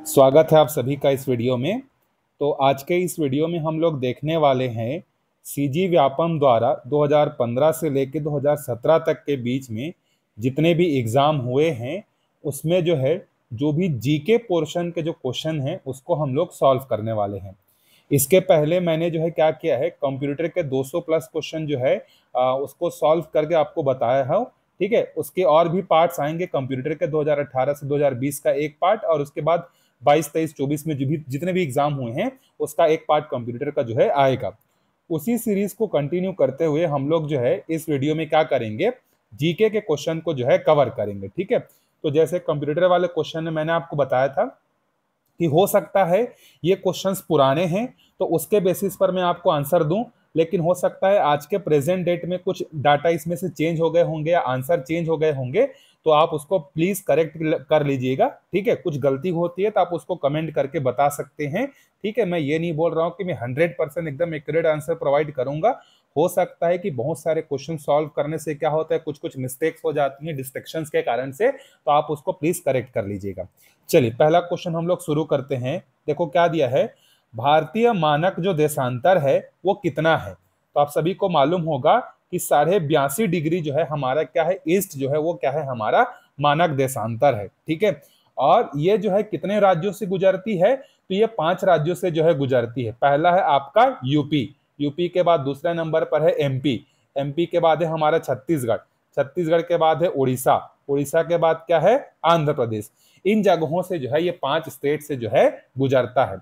स्वागत है आप सभी का इस वीडियो में। तो आज के इस वीडियो में हम लोग देखने वाले हैं सीजी व्यापम द्वारा 2015 से लेकर 2017 तक के बीच में जितने भी एग्ज़ाम हुए हैं उसमें जो भी जीके पोर्शन के जो क्वेश्चन हैं उसको हम लोग सॉल्व करने वाले हैं। इसके पहले मैंने क्या किया है, कंप्यूटर के 200 प्लस क्वेश्चन उसको सॉल्व करके आपको बताया है। ठीक है, उसके और भी पार्ट्स आएंगे। कंप्यूटर के 2018 से 2020 का एक पार्ट और उसके बाद 22, 23, 24 में जितने भी एग्जाम हुए हैं उसका एक पार्ट कंप्यूटर का आएगा। उसी सीरीज को कंटिन्यू करते हुए हम लोग इस वीडियो में क्या करेंगे, जीके के क्वेश्चन को कवर करेंगे। ठीक है, तो जैसे कंप्यूटर वाले क्वेश्चन में मैंने आपको बताया था कि हो सकता है ये क्वेश्चंस पुराने हैं तो उसके बेसिस पर मैं आपको आंसर दूं, लेकिन हो सकता है आज के प्रेजेंट डेट में कुछ डाटा इसमें से चेंज हो गए होंगे या आंसर चेंज हो गए होंगे, तो आप उसको प्लीज करेक्ट कर लीजिएगा। ठीक है, कुछ गलती होती है तो आप उसको कमेंट करके बता सकते हैं। ठीक है, मैं ये नहीं बोल रहा हूँ कि मैं 100% एकदम एक्यूरेट आंसर प्रोवाइड करूंगा। हो सकता है कि बहुत सारे क्वेश्चन सॉल्व करने से क्या होता है, कुछ कुछ मिस्टेक्स हो जाती हैं डिस्ट्रैक्शंस के कारण से, तो आप उसको प्लीज करेक्ट कर लीजिएगा। चलिए पहला क्वेश्चन हम लोग शुरू करते हैं। देखो क्या दिया है, भारतीय मानक जो देशांतर है वो कितना है। तो आप सभी को मालूम होगा कि 82.5 डिग्री हमारा क्या है, ईस्ट वो क्या है, हमारा मानक देशांतर है। ठीक है, और ये कितने राज्यों से गुजरती है, तो ये 5 राज्यों से गुजरती है। पहला है आपका यूपी, यूपी के बाद दूसरे नंबर पर है एमपी, एमपी के बाद है हमारा छत्तीसगढ़, छत्तीसगढ़ के बाद है उड़ीसा, उड़ीसा के बाद क्या है, आंध्र प्रदेश। इन जगहों से ये 5 स्टेट से गुजरता है।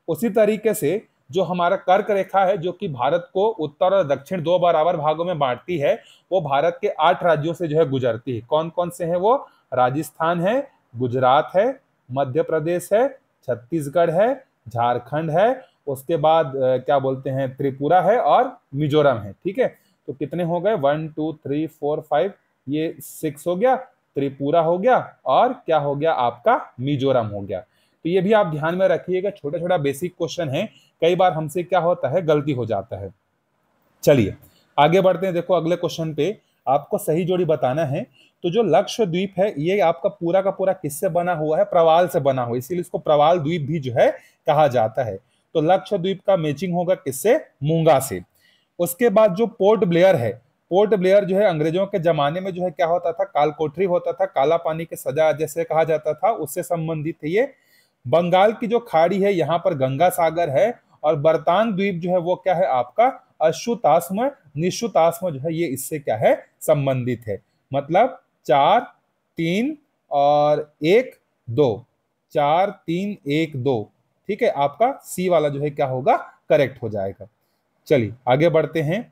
उसी तरीके से जो हमारा कर्क रेखा है जो कि भारत को उत्तर और दक्षिण 2 बराबर भागों में बांटती है, वो भारत के 8 राज्यों से गुजरती है। कौन कौन से हैं वो, राजस्थान है, गुजरात है, मध्य प्रदेश है, छत्तीसगढ़ है, झारखंड है, उसके बाद क्या बोलते हैं, त्रिपुरा है और मिजोरम है। ठीक है, तो कितने हो गए, 1 2 3 4 5, ये 6 हो गया, त्रिपुरा हो गया और क्या हो गया आपका, मिजोरम हो गया। तो ये भी आप ध्यान में रखिएगा, छोटा छोटा बेसिक क्वेश्चन है, कई बार हमसे क्या होता है, गलती हो जाता है। चलिए आगे बढ़ते हैं। देखो अगले क्वेश्चन पे आपको सही जोड़ी बताना है। तो जो लक्षद्वीप है ये आपका पूरा का पूरा किससे बना हुआ है, प्रवाल से बना हुआ, इसीलिए इसको प्रवाल द्वीप भी कहा जाता है। तो लक्षद्वीप का मैचिंग होगा किससे, मूंगा से। उसके बाद जो पोर्ट ब्लेयर है, पोर्ट ब्लेयर अंग्रेजों के जमाने में क्या होता था, काल कोठरी होता था, काला पानी की सजा जैसे कहा जाता था, उससे संबंधित है ये। बंगाल की जो खाड़ी है यहाँ पर गंगा सागर है, और बर्तान द्वीप वो क्या है आपका, अश्रुताश्म निश्रुताश्म ये इससे क्या है, संबंधित है। मतलब 4 3 और 1 2, 4 3 1 2। ठीक है, आपका सी वाला क्या होगा, करेक्ट हो जाएगा। चलिए आगे बढ़ते हैं।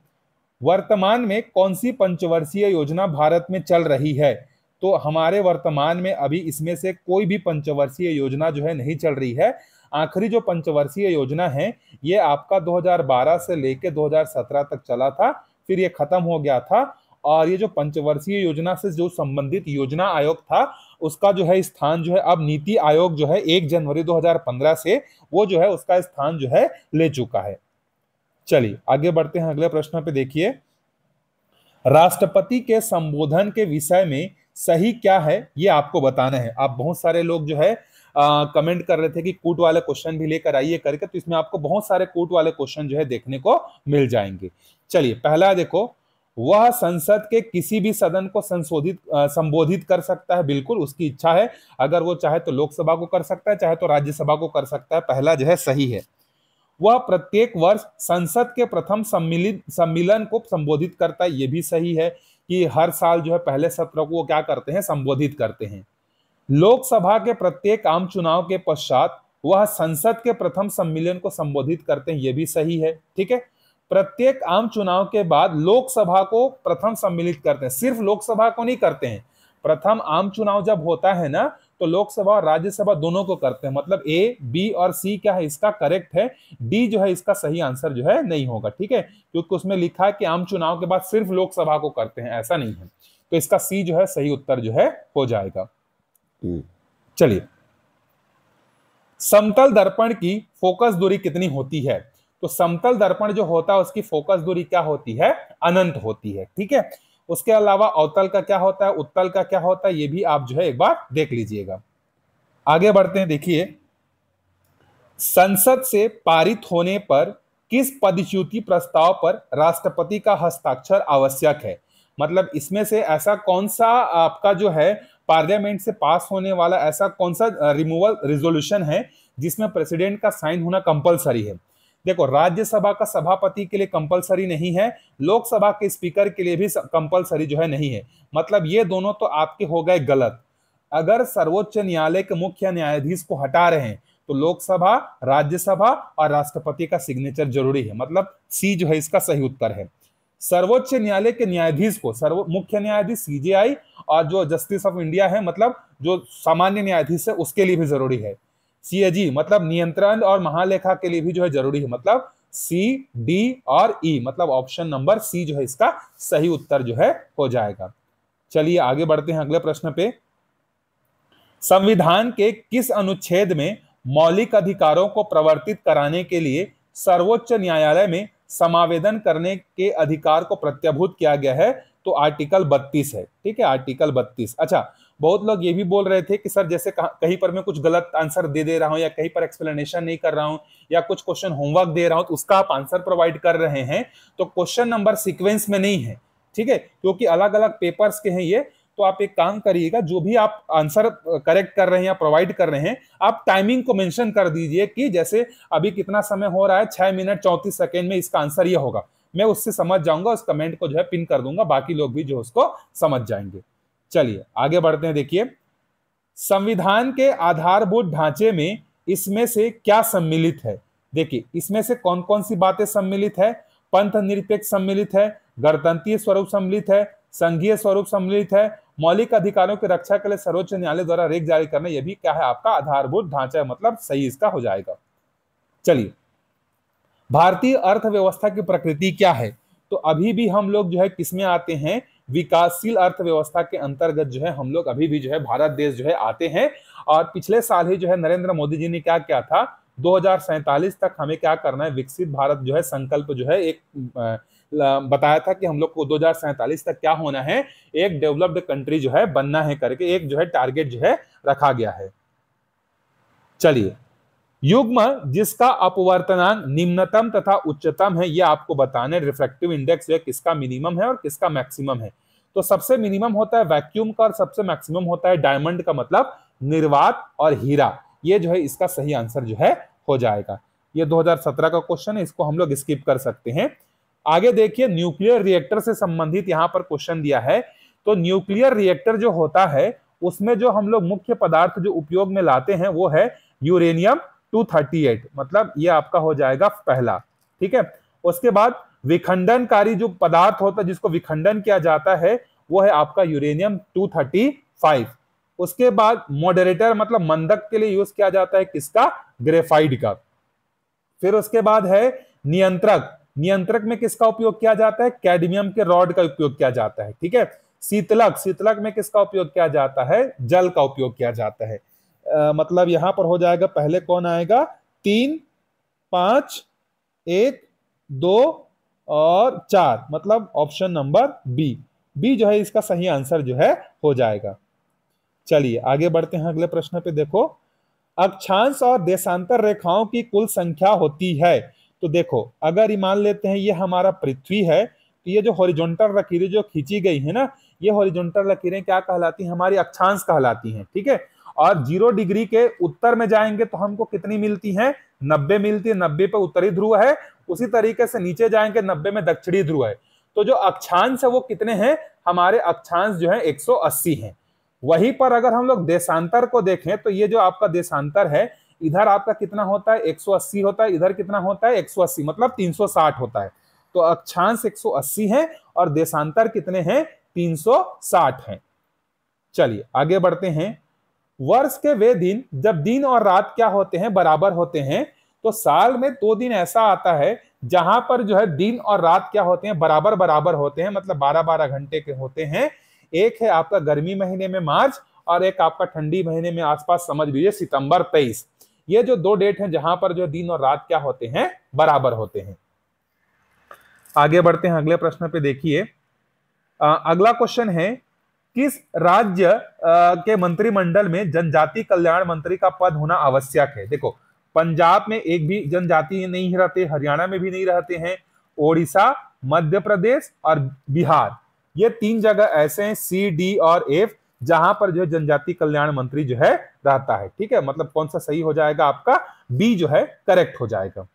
वर्तमान में कौन सी पंचवर्षीय योजना भारत में चल रही है। तो हमारे वर्तमान में अभी इसमें से कोई भी पंचवर्षीय योजना नहीं चल रही है। आखिरी जो पंचवर्षीय योजना है ये आपका 2012 से लेकर 2017 तक चला था, फिर ये खत्म हो गया था। और ये जो पंचवर्षीय योजना से जो संबंधित योजना आयोग था उसका स्थान अब नीति आयोग 1 जनवरी 2015 से वो उसका स्थान ले चुका है। चलिए आगे बढ़ते हैं अगले प्रश्न पे। देखिए, राष्ट्रपति के संबोधन के विषय में सही क्या है ये आपको बताना है। आप बहुत सारे लोग कमेंट कर रहे थे कि कूट वाले क्वेश्चन भी लेकर आइए करके, तो इसमें आपको बहुत सारे कूट वाले क्वेश्चन देखने को मिल जाएंगे। चलिए पहला देखो, वह संसद के किसी भी सदन को संबोधित कर सकता है। बिल्कुल उसकी इच्छा है, अगर वो चाहे तो लोकसभा को कर सकता है, चाहे तो राज्यसभा को कर सकता है। पहला सही है। वह प्रत्येक वर्ष संसद के प्रथम सम्मेलन को संबोधित करता है। यह भी सही है कि हर साल पहले सत्र को क्या करते हैं, संबोधित करते हैं। लोकसभा के प्रत्येक आम चुनाव के पश्चात वह संसद के प्रथम सम्मेलन को संबोधित करते हैं। यह भी सही है। ठीक है, प्रत्येक आम चुनाव के बाद लोकसभा को प्रथम सम्मिलित करते हैं, सिर्फ लोकसभा को नहीं करते हैं। प्रथम आम चुनाव जब होता है ना तो लोकसभा और राज्यसभा दोनों को करते हैं। मतलब ए बी और सी क्या है, इसका करेक्ट है। डी इसका सही आंसर नहीं होगा। ठीक है, क्योंकि उसमें लिखा है कि आम चुनाव के बाद सिर्फ लोकसभा को करते हैं, ऐसा नहीं है। तो इसका सी सही उत्तर हो जाएगा। चलिए, समतल दर्पण की फोकस दूरी कितनी होती है। तो समतल दर्पण जो होता है उसकी फोकस दूरी क्या होती है, अनंत होती है। ठीक है, उसके अलावा अवतल का क्या होता है, उत्तल का क्या होता है, ये भी आप एक बार देख लीजिएगा। आगे बढ़ते हैं। देखिए, संसद से पारित होने पर किस पदच्युति प्रस्ताव पर राष्ट्रपति का हस्ताक्षर आवश्यक है? मतलब इसमें से ऐसा कौन सा आपका जो है पार्लियामेंट से पास होने वाला ऐसा कौन सा रिमूवल रिजोल्यूशन है जिसमें प्रेसिडेंट का साइन होना कंपलसरी है? देखो, राज्यसभा का सभापति के लिए कंपलसरी नहीं है, लोकसभा के स्पीकर के लिए भी कंपलसरी जो है नहीं है। मतलब ये दोनों तो आपके हो गए गलत। अगर सर्वोच्च न्यायालय के मुख्य न्यायाधीश को हटा रहे हैं तो लोकसभा, राज्यसभा और राष्ट्रपति का सिग्नेचर जरूरी है। मतलब सी जो है इसका सही उत्तर है। सर्वोच्च न्यायालय के न्यायाधीश को मुख्य न्यायाधीश सीजेआई और जो जस्टिस ऑफ इंडिया है मतलब जो सामान्य न्यायाधीश है उसके लिए भी जरूरी है। सीएजी मतलब नियंत्रण और महालेखा के लिए भी जो है जरूरी है। मतलब सी, डी और ई, मतलब ऑप्शन नंबर सी जो है इसका सही उत्तर जो है हो जाएगा। चलिए आगे बढ़ते हैं अगले प्रश्न पे। संविधान के किस अनुच्छेद में मौलिक अधिकारों को प्रवर्तित कराने के लिए सर्वोच्च न्यायालय में समावेदन करने के अधिकार को प्रत्याभूत किया गया है? तो आर्टिकल 32 है। ठीक है, आर्टिकल 32। अच्छा, बहुत लोग ये भी बोल रहे थे कि सर जैसे कहीं पर मैं कुछ गलत आंसर दे रहा हूं या कहीं पर एक्सप्लेनेशन नहीं कर रहा हूं या कुछ क्वेश्चन होमवर्क दे रहा हूं तो उसका आप आंसर प्रोवाइड कर रहे हैं, तो क्वेश्चन नंबर सीक्वेंस में नहीं है। ठीक है, क्योंकि अलग अलग पेपर्स के हैं ये। तो आप एक काम करिएगा, जो भी आप आंसर करेक्ट कर रहे हैं या प्रोवाइड कर रहे हैं, आप टाइमिंग को मेंशन कर दीजिए कि जैसे अभी कितना समय हो रहा है, 6 मिनट 34 सेकेंड में इसका आंसर ये होगा। मैं उससे समझ जाऊंगा, उस कमेंट को जो है पिन कर दूंगा, बाकी लोग भी जो उसको समझ जाएंगे। चलिए आगे बढ़ते हैं। देखिए, संविधान के आधारभूत ढांचे में इसमें से क्या सम्मिलित है? देखिए, इसमें से कौन कौन सी बातें सम्मिलित है? पंथ निरपेक्ष सम्मिलित है, गणतंत्रीय स्वरूप सम्मिलित है, संघीय स्वरूप सम्मिलित है, मौलिक अधिकारों की रक्षा के लिए सर्वोच्च न्यायालय द्वारा रेक जारी करना, यह भी क्या है आपका आधारभूत ढांचा है। मतलब सही इसका हो जाएगा। चलिए, भारतीय अर्थव्यवस्था की प्रकृति क्या है? तो अभी भी हम लोग जो है किसमें आते हैं? विकासशील अर्थव्यवस्था के अंतर्गत जो है हम लोग अभी भी जो है भारत देश जो है आते हैं। और पिछले साल ही जो है नरेंद्र मोदी जी ने क्या किया था, 2047 तक हमें क्या करना है, विकसित भारत जो है संकल्प जो है एक बताया था कि हम लोग को 2047 तक क्या होना है, एक डेवलप्ड कंट्री जो है बनना है करके एक जो है टारगेट जो है रखा गया है। चलिए, युग्म जिसका अपवर्तनांक निम्नतम तथा उच्चतम है, यह आपको बताने रिफ्रैक्टिव इंडेक्स जो है किसका मिनिमम है और किसका मैक्सिमम है। तो सबसे मिनिमम होता है वैक्यूम का और सबसे मैक्सिमम होता है डायमंड का, मतलब निर्वात और हीरा। ये जो है इसका सही आंसर जो है हो जाएगा। ये 2017 का क्वेश्चन है, इसको हम लोग स्किप कर सकते हैं। आगे देखिए, न्यूक्लियर रिएक्टर से संबंधित यहां पर क्वेश्चन दिया है। तो न्यूक्लियर रिएक्टर जो होता है उसमें जो हम लोग मुख्य पदार्थ जो उपयोग में लाते हैं वो है यूरेनियम 238, मतलब ये आपका हो जाएगा पहला। ठीक है, उसके बाद विखंडनकारी जो पदार्थ होता है जिसको विखंडन किया जाता है वो है आपका यूरेनियम 235। उसके बाद मॉडरेटर मतलब मंदक के लिए यूज किया जाता है किसका, ग्रेफाइट का। फिर उसके बाद है नियंत्रक, नियंत्रक में किसका उपयोग किया जाता है, कैडमियम के रॉड का उपयोग किया जाता है। ठीक है, शीतलक, शीतलक में किसका उपयोग किया जाता है, जल का उपयोग किया जाता है। मतलब यहां पर हो जाएगा, पहले कौन आएगा, 3, 5, 1, 2 और 4, मतलब ऑप्शन नंबर बी। बी जो है इसका सही आंसर जो है हो जाएगा। चलिए आगे बढ़ते हैं अगले प्रश्न पे। देखो, अक्षांश और देशांतर रेखाओं की कुल संख्या होती है। तो देखो, अगर ये मान लेते हैं ये हमारा पृथ्वी है, तो ये जो हॉरिजॉन्टल लकीरें जो खींची गई है ना, ये हॉरिजॉन्टल लकीरें क्या कहलाती हैं, हमारी अक्षांश कहलाती हैं। ठीक है, और 0 डिग्री के उत्तर में जाएंगे तो हमको कितनी मिलती है, 90 मिलती है। 90 पे उत्तरी ध्रुव है, उसी तरीके से नीचे जाएंगे 90 में दक्षिणी ध्रुव है। तो जो अक्षांश है वो कितने हैं, हमारे अक्षांश जो है 180 हैं। वहीं पर अगर हम लोग देशांतर को देखें तो ये जो आपका देशांतर है, इधर आपका कितना होता है, 180 होता है, इधर कितना होता है 180, मतलब 360 होता है। तो अक्षांश 180 है और देशांतर कितने हैं, 360 हैं। चलिए आगे बढ़ते हैं। वर्ष के वे दिन जब दिन और रात क्या होते हैं, बराबर होते हैं। तो साल में 2 दिन ऐसा आता है जहां पर जो है दिन और रात क्या होते हैं, बराबर बराबर होते हैं, मतलब 12-12 घंटे के होते हैं। एक है आपका गर्मी महीने में मार्च और एक आपका ठंडी महीने में आसपास समझ लीजिए सितंबर 23। ये जो 2 डेट हैं जहां पर जो दिन और रात क्या होते हैं, बराबर होते हैं। आगे बढ़ते हैं अगले प्रश्न पे। देखिए, अगला क्वेश्चन है, किस राज्य के मंत्रिमंडल में जनजाति कल्याण मंत्री का पद होना आवश्यक है? देखो, पंजाब में एक भी जनजाति नहीं रहते, हरियाणा में भी नहीं रहते हैं, ओडिशा, मध्य प्रदेश और बिहार, ये 3 जगह ऐसे हैं सी, डी और एफ, जहां पर जो है जनजाति कल्याण मंत्री जो है रहता है। ठीक है, मतलब कौन सा सही हो जाएगा आपका, बी जो है करेक्ट हो जाएगा।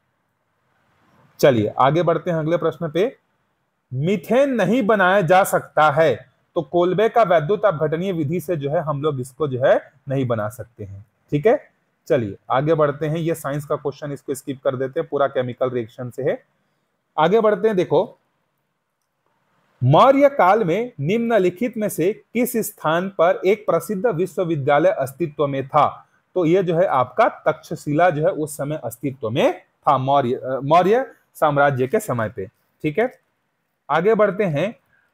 चलिए आगे बढ़ते हैं अगले प्रश्न पे। मीथेन नहीं बनाया जा सकता है, तो कोलबे का वैद्युत अपघटनीय विधि से जो है हम लोग इसको जो है नहीं बना सकते हैं। ठीक है, चलिए आगे बढ़ते हैं। ये साइंस का क्वेश्चन, इसको स्किप कर देते हैं, पूरा केमिकल रिएक्शन से है। आगे बढ़ते हैं। देखो, मौर्य काल में निम्नलिखित में से किस स्थान पर एक प्रसिद्ध विश्वविद्यालय अस्तित्व में था? तो ये जो है आपका तक्षशिला जो है उस समय अस्तित्व में था, मौर्य साम्राज्य के समय पे। ठीक है, आगे बढ़ते हैं।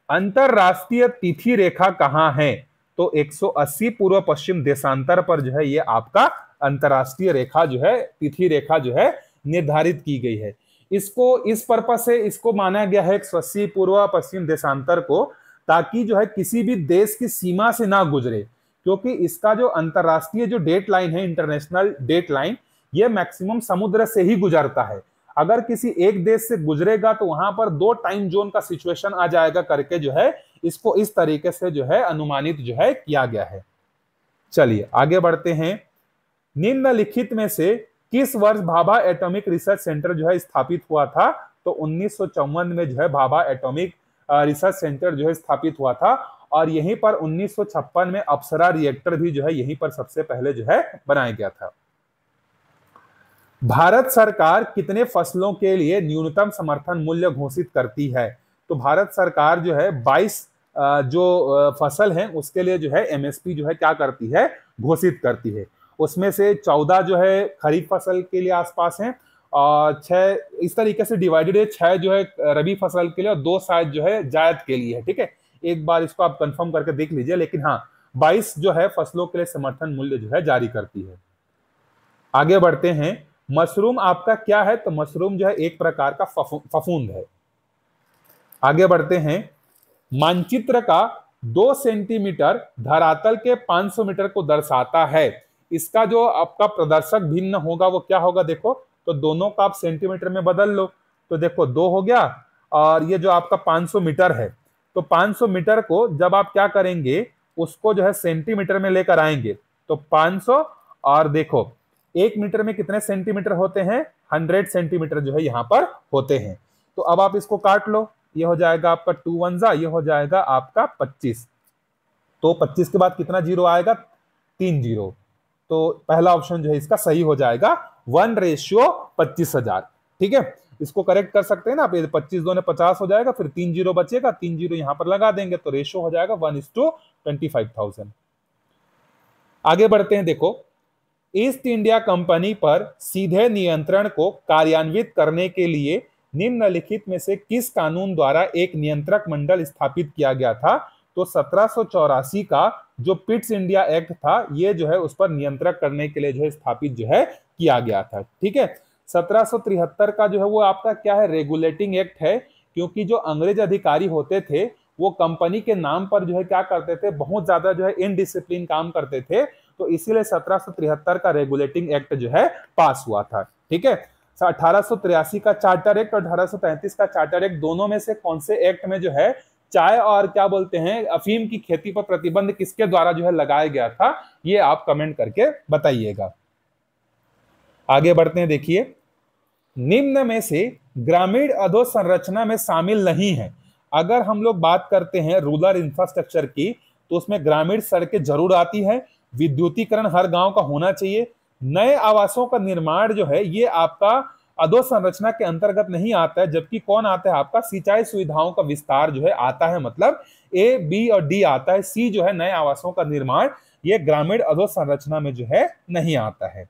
अंतरराष्ट्रीय तिथि रेखा कहां है? तो 180 पूर्व पश्चिम देशांतर पर जो है ये आपका अंतरराष्ट्रीय रेखा जो है, तिथि रेखा जो है निर्धारित की गई है। इसको इस पर्पस से इसको माना गया है 180 पूर्व पश्चिम देशांतर को, ताकि जो है किसी भी देश की सीमा से ना गुजरे, क्योंकि इसका जो अंतरराष्ट्रीय जो डेट लाइन है, इंटरनेशनल डेट लाइन, ये मैक्सिमम समुद्र से ही गुजरता है। अगर किसी एक देश से गुजरेगा तो वहां पर 2 टाइम जोन का सिचुएशन आ जाएगा करके जो है इसको इस तरीके से जो है अनुमानित जो है किया गया है। चलिए आगे बढ़ते हैं। निम्नलिखित में से किस वर्ष भाभा एटॉमिक रिसर्च सेंटर जो है स्थापित हुआ था? तो 1954 में जो है भाभा एटॉमिक रिसर्च सेंटर जो है स्थापित हुआ था, और यहीं पर 1956 में अप्सरा रिएक्टर भी जो है यहीं पर सबसे पहले जो है बनाया गया था। भारत सरकार कितने फसलों के लिए न्यूनतम समर्थन मूल्य घोषित करती है? तो भारत सरकार जो है 22 जो फसल है उसके लिए जो है एमएसपी जो है क्या करती है, घोषित करती है। उसमें से 14 जो है खरीफ फसल के लिए आसपास हैं, और 6 इस तरीके से डिवाइडेड है, 6 जो है रबी फसल के लिए और 2 शायद जो है जायद के लिए है। ठीक है, एक बार इसको आप कंफर्म करके देख लीजिए, लेकिन हाँ 22 जो है फसलों के लिए समर्थन मूल्य जो है जारी करती है। आगे बढ़ते हैं। मशरूम आपका क्या है? तो मशरूम जो है एक प्रकार का फफूंद है। आगे बढ़ते हैं। मानचित्र का 2 सेंटीमीटर धरातल के 500 मीटर को दर्शाता है। इसका जो आपका प्रदर्शक भिन्न होगा वो क्या होगा? देखो, तो दोनों का आप सेंटीमीटर में बदल लो, तो देखो 2 हो गया, और ये जो आपका 500 मीटर है, तो 500 मीटर को जब आप क्या करेंगे, उसको जो है सेंटीमीटर में लेकर आएंगे, तो 500, और देखो 1 मीटर में कितने सेंटीमीटर होते हैं? 100 सेंटीमीटर जो है यहां पर होते हैं। तो अब आप इसको काट लो, ये हो जाएगा आपका 2 1 जा, ये हो जाएगा आपका 25। तो 25 के बाद कितना जीरो आएगा? 3 जीरो। तो पहला ऑप्शन जो है इसका सही हो जाएगा, 1:25,000। ठीक है, इसको करेक्ट कर सकते हैं ना आप, 25 2 ने 50 हो जाएगा, फिर 3 जीरो बचेगा, 3 जीरो यहां पर लगा देंगे, तो रेशियो हो जाएगा 1:25,000। आगे बढ़ते हैं। देखो, ईस्ट इंडिया कंपनी पर सीधे नियंत्रण को कार्यान्वित करने के लिए निम्नलिखित में से किस कानून द्वारा एक नियंत्रक मंडल स्थापित किया गया था? तो 1784 का जो पिट्स इंडिया एक्ट था, ये जो है उस पर नियंत्रक करने के लिए जो है स्थापित जो है किया गया था। ठीक है, 1773 का जो है वो आपका क्या है? रेगुलेटिंग एक्ट है, क्योंकि जो अंग्रेज अधिकारी होते थे वो कंपनी के नाम पर जो है क्या करते थे, बहुत ज्यादा जो है इनडिसिप्लिन काम करते थे, तो इसीलिए 1773 का रेगुलेटिंग एक्ट जो है पास हुआ था। ठीक है, 1883 का चार्टर एक्ट और 1833 का चार्टर एक्ट, दोनों में से कौन से एक्ट में जो है चाय और क्या बोलते हैं अफीम की खेती पर प्रतिबंध किसके द्वारा जो है लगाया गया था? ये आप कमेंट करके बताइएगा। आगे बढ़ते हैं। देखिए, निम्न में से ग्रामीण अधोसंरचना में शामिल नहीं है। अगर हम लोग बात करते हैं रूरल इंफ्रास्ट्रक्चर की, तो उसमें ग्रामीण सड़कें जरूर आती है, विद्युतीकरण हर गांव का होना चाहिए, नए आवासों का निर्माण जो है ये आपका अधोसंरचना के अंतर्गत नहीं आता है, जबकि कौन आता है आपका? सिंचाई सुविधाओं का विस्तार जो है आता है, मतलब ए, बी और डी आता है। सी जो है नए आवासों का निर्माण, ये ग्रामीण अधोसंरचना में जो है नहीं आता है।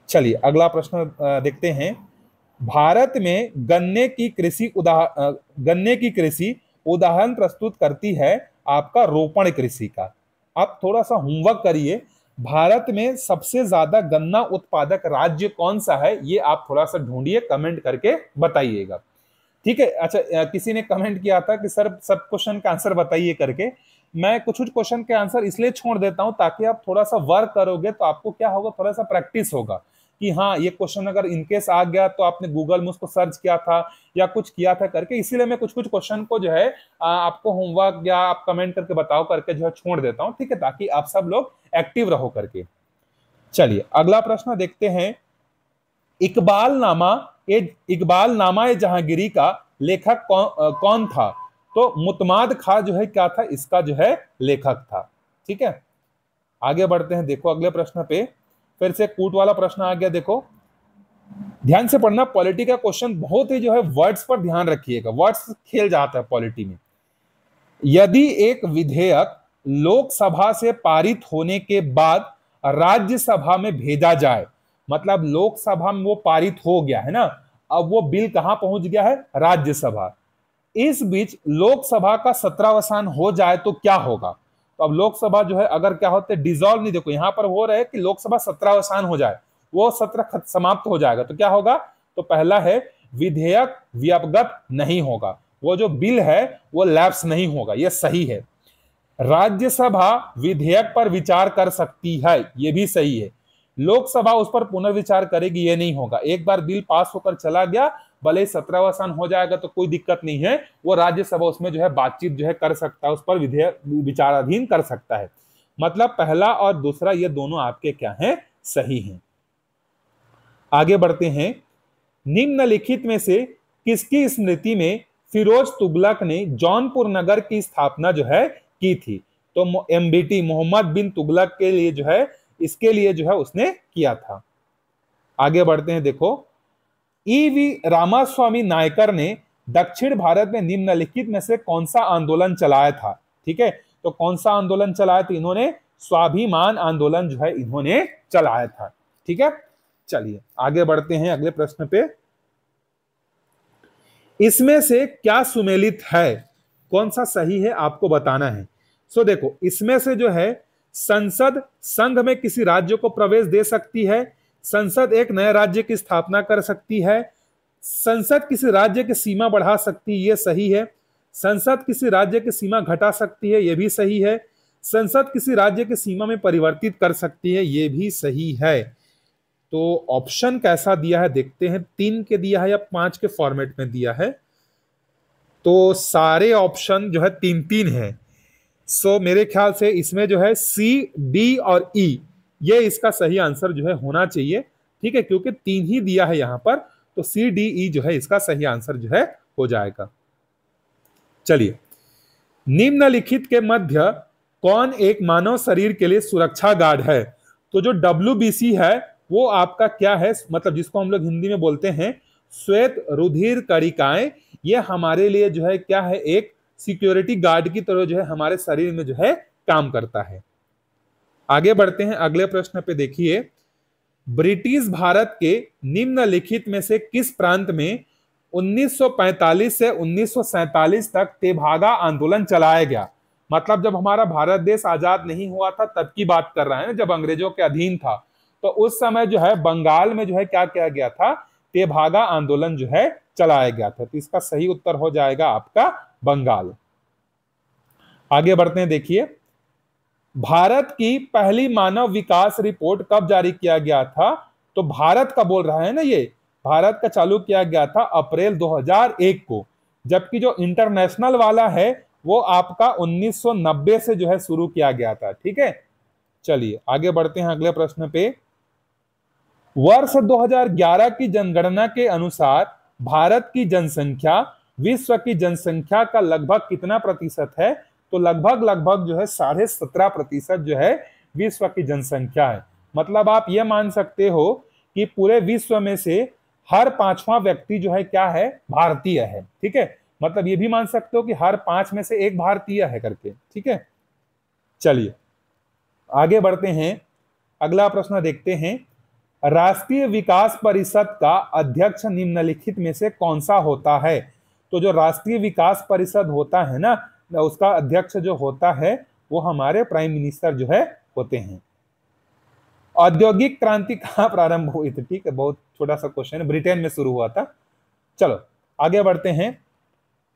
चलिए अगला प्रश्न देखते हैं। भारत में गन्ने की कृषि उदाहरण प्रस्तुत करती है आपका रोपण कृषि का। आप थोड़ा सा होमवर्क करिए, भारत में सबसे ज्यादा गन्ना उत्पादक राज्य कौन सा है, ये आप थोड़ा सा ढूंढिए, कमेंट करके बताइएगा। ठीक है, अच्छा किसी ने कमेंट किया था कि सर सब क्वेश्चन का आंसर बताइए करके। मैं कुछ कुछ क्वेश्चन के आंसर इसलिए छोड़ देता हूं ताकि आप थोड़ा सा वर्क करोगे तो आपको क्या होगा, थोड़ा सा प्रैक्टिस होगा कि हाँ ये क्वेश्चन अगर इनकेस आ गया तो आपने गूगल में उसको सर्च किया था या कुछ किया था करके, इसीलिए मैं कुछ कुछ क्वेश्चन को जो है आपको होमवर्क या आप कमेंट करके बताओ करके जो है छोड़ देता हूं, ठीक है, ताकि आप सब लोग एक्टिव रहो करके। चलिए अगला प्रश्न देखते हैं। इकबाल नामा ए जहांगीरी का लेखक कौन था? तो मुतमाद खां जो है क्या था, इसका जो है लेखक था। ठीक है, आगे बढ़ते हैं। देखो अगले प्रश्न पे फिर से कूट वाला प्रश्न आ गया। देखो ध्यान से पढ़ना, पॉलिटी का क्वेश्चन बहुत ही जो है वर्ड्स पर ध्यान रखिएगा, वर्ड्स खेल जाता है पॉलिटी में। यदि एक विधेयक लोकसभा से पारित होने के बाद राज्यसभा में भेजा जाए, मतलब लोकसभा में वो पारित हो गया है ना, अब वो बिल कहां पहुंच गया है? राज्यसभा। इस बीच लोकसभा का सत्रावसान हो जाए तो क्या होगा? तो अब लोकसभा जो है अगर क्या होते डिसॉल्व नहीं, देखो यहां पर हो रहा है कि लोकसभा सत्रावसान हो जाए, वो सत्र समाप्त हो जाएगा तो क्या होगा? तो पहला है विधेयक व्यपगत नहीं होगा, वो जो बिल है वो लैप्स नहीं होगा, ये सही है। राज्यसभा विधेयक पर विचार कर सकती है, ये भी सही है। लोकसभा उस पर पुनर्विचार करेगी, ये नहीं होगा। एक बार बिल पास होकर चला गया, भले सत्रावसान हो जाएगा तो कोई दिक्कत नहीं है, वो राज्यसभा उसमें जो है बातचीत जो है कर सकता है, उस पर विधेयक विचाराधीन कर सकता है। मतलब पहला और दूसरा ये दोनों आपके क्या हैं? सही हैं। आगे बढ़ते हैं। निम्नलिखित में से किसकी स्मृति में फिरोज तुगलक ने जौनपुर नगर की स्थापना जो है की थी? तो एमबीटी मोहम्मद बिन तुगलक के लिए जो है, इसके लिए जो है उसने किया था। आगे बढ़ते हैं। देखो ईवी रामास्वामी नायकर ने दक्षिण भारत में निम्नलिखित में से कौन सा आंदोलन चलाया था? ठीक है, तो कौन सा आंदोलन चलाया था इन्होंने? स्वाभिमान आंदोलन जो है इन्होंने चलाया था। ठीक है, चलिए आगे बढ़ते हैं अगले प्रश्न पे। इसमें से क्या सुमेलित है? कौन सा सही है आपको बताना है। सो देखो इसमें से जो है, संसद संघ में किसी राज्य को प्रवेश दे सकती है, संसद एक नए राज्य की स्थापना कर सकती है, संसद किसी राज्य की सीमा बढ़ा सकती है, ये सही है। संसद किसी राज्य की सीमा घटा सकती है, ये भी सही है। संसद किसी राज्य की सीमा में परिवर्तित कर सकती है, ये भी सही है। तो ऑप्शन कैसा दिया है देखते हैं, 3 के दिया है या 5 के फॉर्मेट में दिया है? तो सारे ऑप्शन जो है 3-3 है। सो मेरे ख्याल से इसमें जो है सी, डी और ई, ये इसका सही आंसर जो है होना चाहिए। ठीक है, क्योंकि 3 ही दिया है यहां पर, तो सी, डी, ई जो है इसका सही आंसर जो है हो जाएगा। चलिए, निम्नलिखित के मध्य कौन एक मानव शरीर के लिए सुरक्षा गार्ड है? तो जो WBC है वो आपका क्या है, मतलब जिसको हम लोग हिंदी में बोलते हैं श्वेत रुधिर कणिकाएं, ये हमारे लिए जो है क्या है, एक सिक्योरिटी गार्ड की तरह जो है हमारे शरीर में जो है काम करता है। आगे बढ़ते हैं अगले प्रश्न पे। देखिए, ब्रिटिश भारत के निम्नलिखित में से किस प्रांत में 1945 से 1947 तक तेभागा आंदोलन चलाया गया? मतलब जब हमारा भारत देश आजाद नहीं हुआ था तब की बात कर रहे हैं, जब अंग्रेजों के अधीन था, तो उस समय जो है बंगाल में जो है क्या किया गया था? तेभागा आंदोलन जो है चलाया गया था। तो इसका सही उत्तर हो जाएगा आपका बंगाल। आगे बढ़ते हैं। देखिए, भारत की पहली मानव विकास रिपोर्ट कब जारी किया गया था? तो भारत का बोल रहा है ना, ये भारत का चालू किया गया था अप्रैल 2001 को, जबकि जो इंटरनेशनल वाला है वो आपका 1990 से जो है शुरू किया गया था। ठीक है, चलिए आगे बढ़ते हैं अगले प्रश्न पे। वर्ष 2011 की जनगणना के अनुसार भारत की जनसंख्या विश्व की जनसंख्या का लगभग कितना प्रतिशत है? तो लगभग जो है 17.5% जो है विश्व की जनसंख्या है। मतलब आप ये मान सकते हो कि पूरे विश्व में से हर 5वां व्यक्ति जो है क्या है? भारतीय है। ठीक है, मतलब ये भी मान सकते हो कि हर 5 में से एक भारतीय है करके। ठीक है, चलिए आगे बढ़ते हैं। अगला प्रश्न देखते हैं। राष्ट्रीय विकास परिषद का अध्यक्ष निम्नलिखित में से कौन सा होता है? तो जो राष्ट्रीय विकास परिषद होता है ना, उसका अध्यक्ष जो होता है वो हमारे प्राइम मिनिस्टर जो है होते हैं। औद्योगिक क्रांति कहाँ प्रारंभ हुई थी? ठीक है, बहुत छोटा सा क्वेश्चन है, ब्रिटेन में शुरू हुआ था। चलो आगे बढ़ते हैं।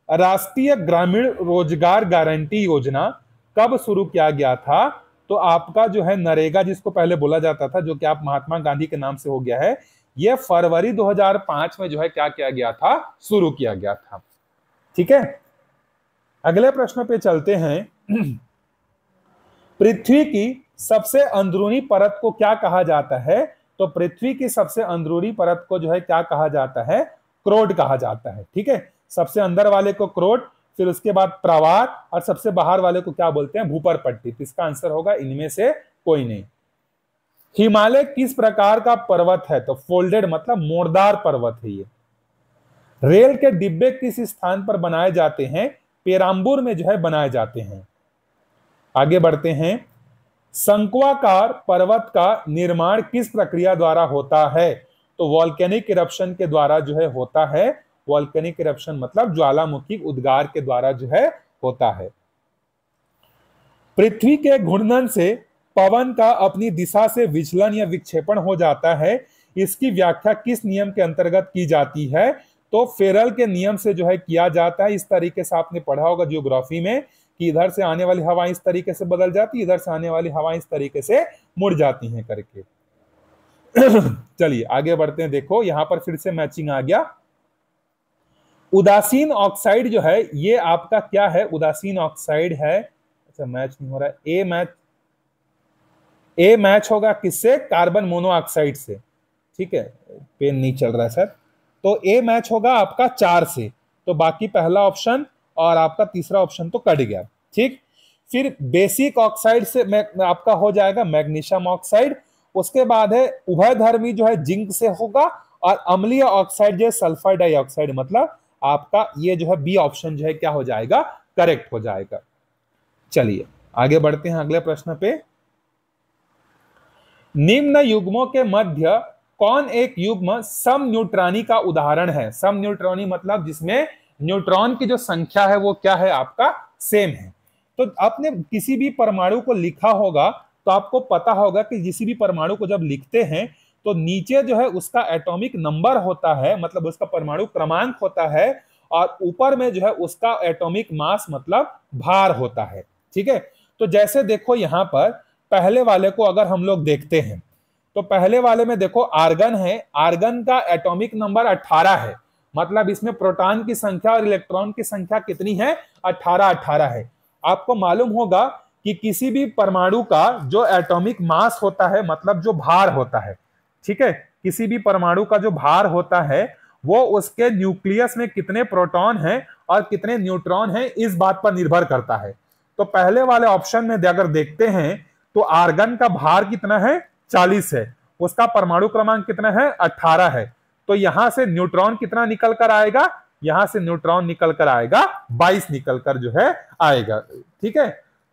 राष्ट्रीय ग्रामीण रोजगार गारंटी योजना कब शुरू किया गया था? तो आपका जो है नरेगा, जिसको पहले बोला जाता था, जो कि आप महात्मा गांधी के नाम से हो गया है, ये फरवरी 2005 में जो है क्या किया गया था, शुरू किया गया था। ठीक है, अगले प्रश्न पे चलते हैं। पृथ्वी की सबसे अंदरूनी परत को क्या कहा जाता है? तो पृथ्वी की सबसे अंदरूनी परत को जो है क्या कहा जाता है? क्रोड कहा जाता है। ठीक है, सबसे अंदर वाले को क्रोड, फिर उसके बाद प्रवार, और सबसे बाहर वाले को क्या बोलते हैं? भूपर पट्टी। तो इसका आंसर होगा इनमें से कोई नहीं। हिमालय किस प्रकार का पर्वत है? तो फोल्डेड मतलब मोड़दार पर्वत है ये। रेल के डिब्बे किस स्थान पर बनाए जाते हैं? पेराम्बूर में जो है बनाए जाते हैं। आगे बढ़ते हैं। शंक्वाकार पर्वत का निर्माण किस प्रक्रिया द्वारा होता है? तो वॉल्केनिक इरप्शन के द्वारा जो है होता है। वॉल्केनिक इरप्शन मतलब ज्वालामुखी उद्गार के द्वारा जो है होता है। पृथ्वी के घूर्णन से पवन का अपनी दिशा से विचलन या विक्षेपण हो जाता है, इसकी व्याख्या किस नियम के अंतर्गत की जाती है? तो फेरल के नियम से जो है किया जाता है। इस तरीके से आपने पढ़ा होगा ज्योग्राफी में कि इधर से आने वाली हवा इस तरीके से बदल जाती है, इधर से आने वाली हवा इस तरीके से मुड़ जाती हैं करके। चलिए आगे बढ़ते हैं। देखो यहां पर फिर से मैचिंग आ गया। उदासीन ऑक्साइड जो है ये आपका क्या है? उदासीन ऑक्साइड है। अच्छा मैच नहीं हो रहा है। ए मैच होगा किससे? कार्बन मोनोऑक्साइड से। ठीक है, पेन नहीं चल रहा है सर। तो ए मैच होगा आपका 4 से। तो बाकी पहला ऑप्शन और आपका तीसरा ऑप्शन तो कट गया। ठीक, फिर बेसिक ऑक्साइड से आपका हो जाएगा मैग्नीशियम ऑक्साइड। उसके बाद है उभयधर्मी जो है जिंक से होगा, और अम्लीय ऑक्साइड जो है सल्फर डाइऑक्साइड। मतलब आपका ये जो है बी ऑप्शन जो है क्या हो जाएगा? करेक्ट हो जाएगा। चलिए आगे बढ़ते हैं अगले प्रश्न पे। निम्न युग्मों के मध्य कौन एक युग्म सम न्यूट्रॉनी का उदाहरण है? सम न्यूट्रॉनी मतलब जिसमें न्यूट्रॉन की जो संख्या है वो क्या है? आपका सेम है। तो आपने किसी भी परमाणु को लिखा होगा तो आपको पता होगा कि किसी भी परमाणु को जब लिखते हैं तो नीचे जो है उसका एटॉमिक नंबर होता है, मतलब उसका परमाणु क्रमांक होता है, और ऊपर में जो है उसका एटॉमिक मास मतलब भार होता है। ठीक है, तो जैसे देखो यहां पर पहले वाले को अगर हम लोग देखते हैं तो पहले वाले में देखो आर्गन है। आर्गन का एटॉमिक नंबर 18 है, मतलब इसमें प्रोटॉन की संख्या और इलेक्ट्रॉन की संख्या कितनी है? 18 है। आपको मालूम होगा कि किसी भी परमाणु का जो एटॉमिक मास होता है, मतलब जो भार होता है, ठीक है, किसी भी परमाणु का जो भार होता है वो उसके न्यूक्लियस में कितने प्रोटॉन हैं और कितने न्यूट्रॉन हैं इस बात पर निर्भर करता है। तो पहले वाले ऑप्शन में अगर देखते हैं तो आर्गन का भार कितना है? 40 है। उसका परमाणु क्रमांक कितना है? 18 है। तो यहां से न्यूट्रॉन कितना निकल कर आएगा? यहां से न्यूट्रॉन निकल कर आएगा 22 निकल कर जो है आएगा। ठीक है,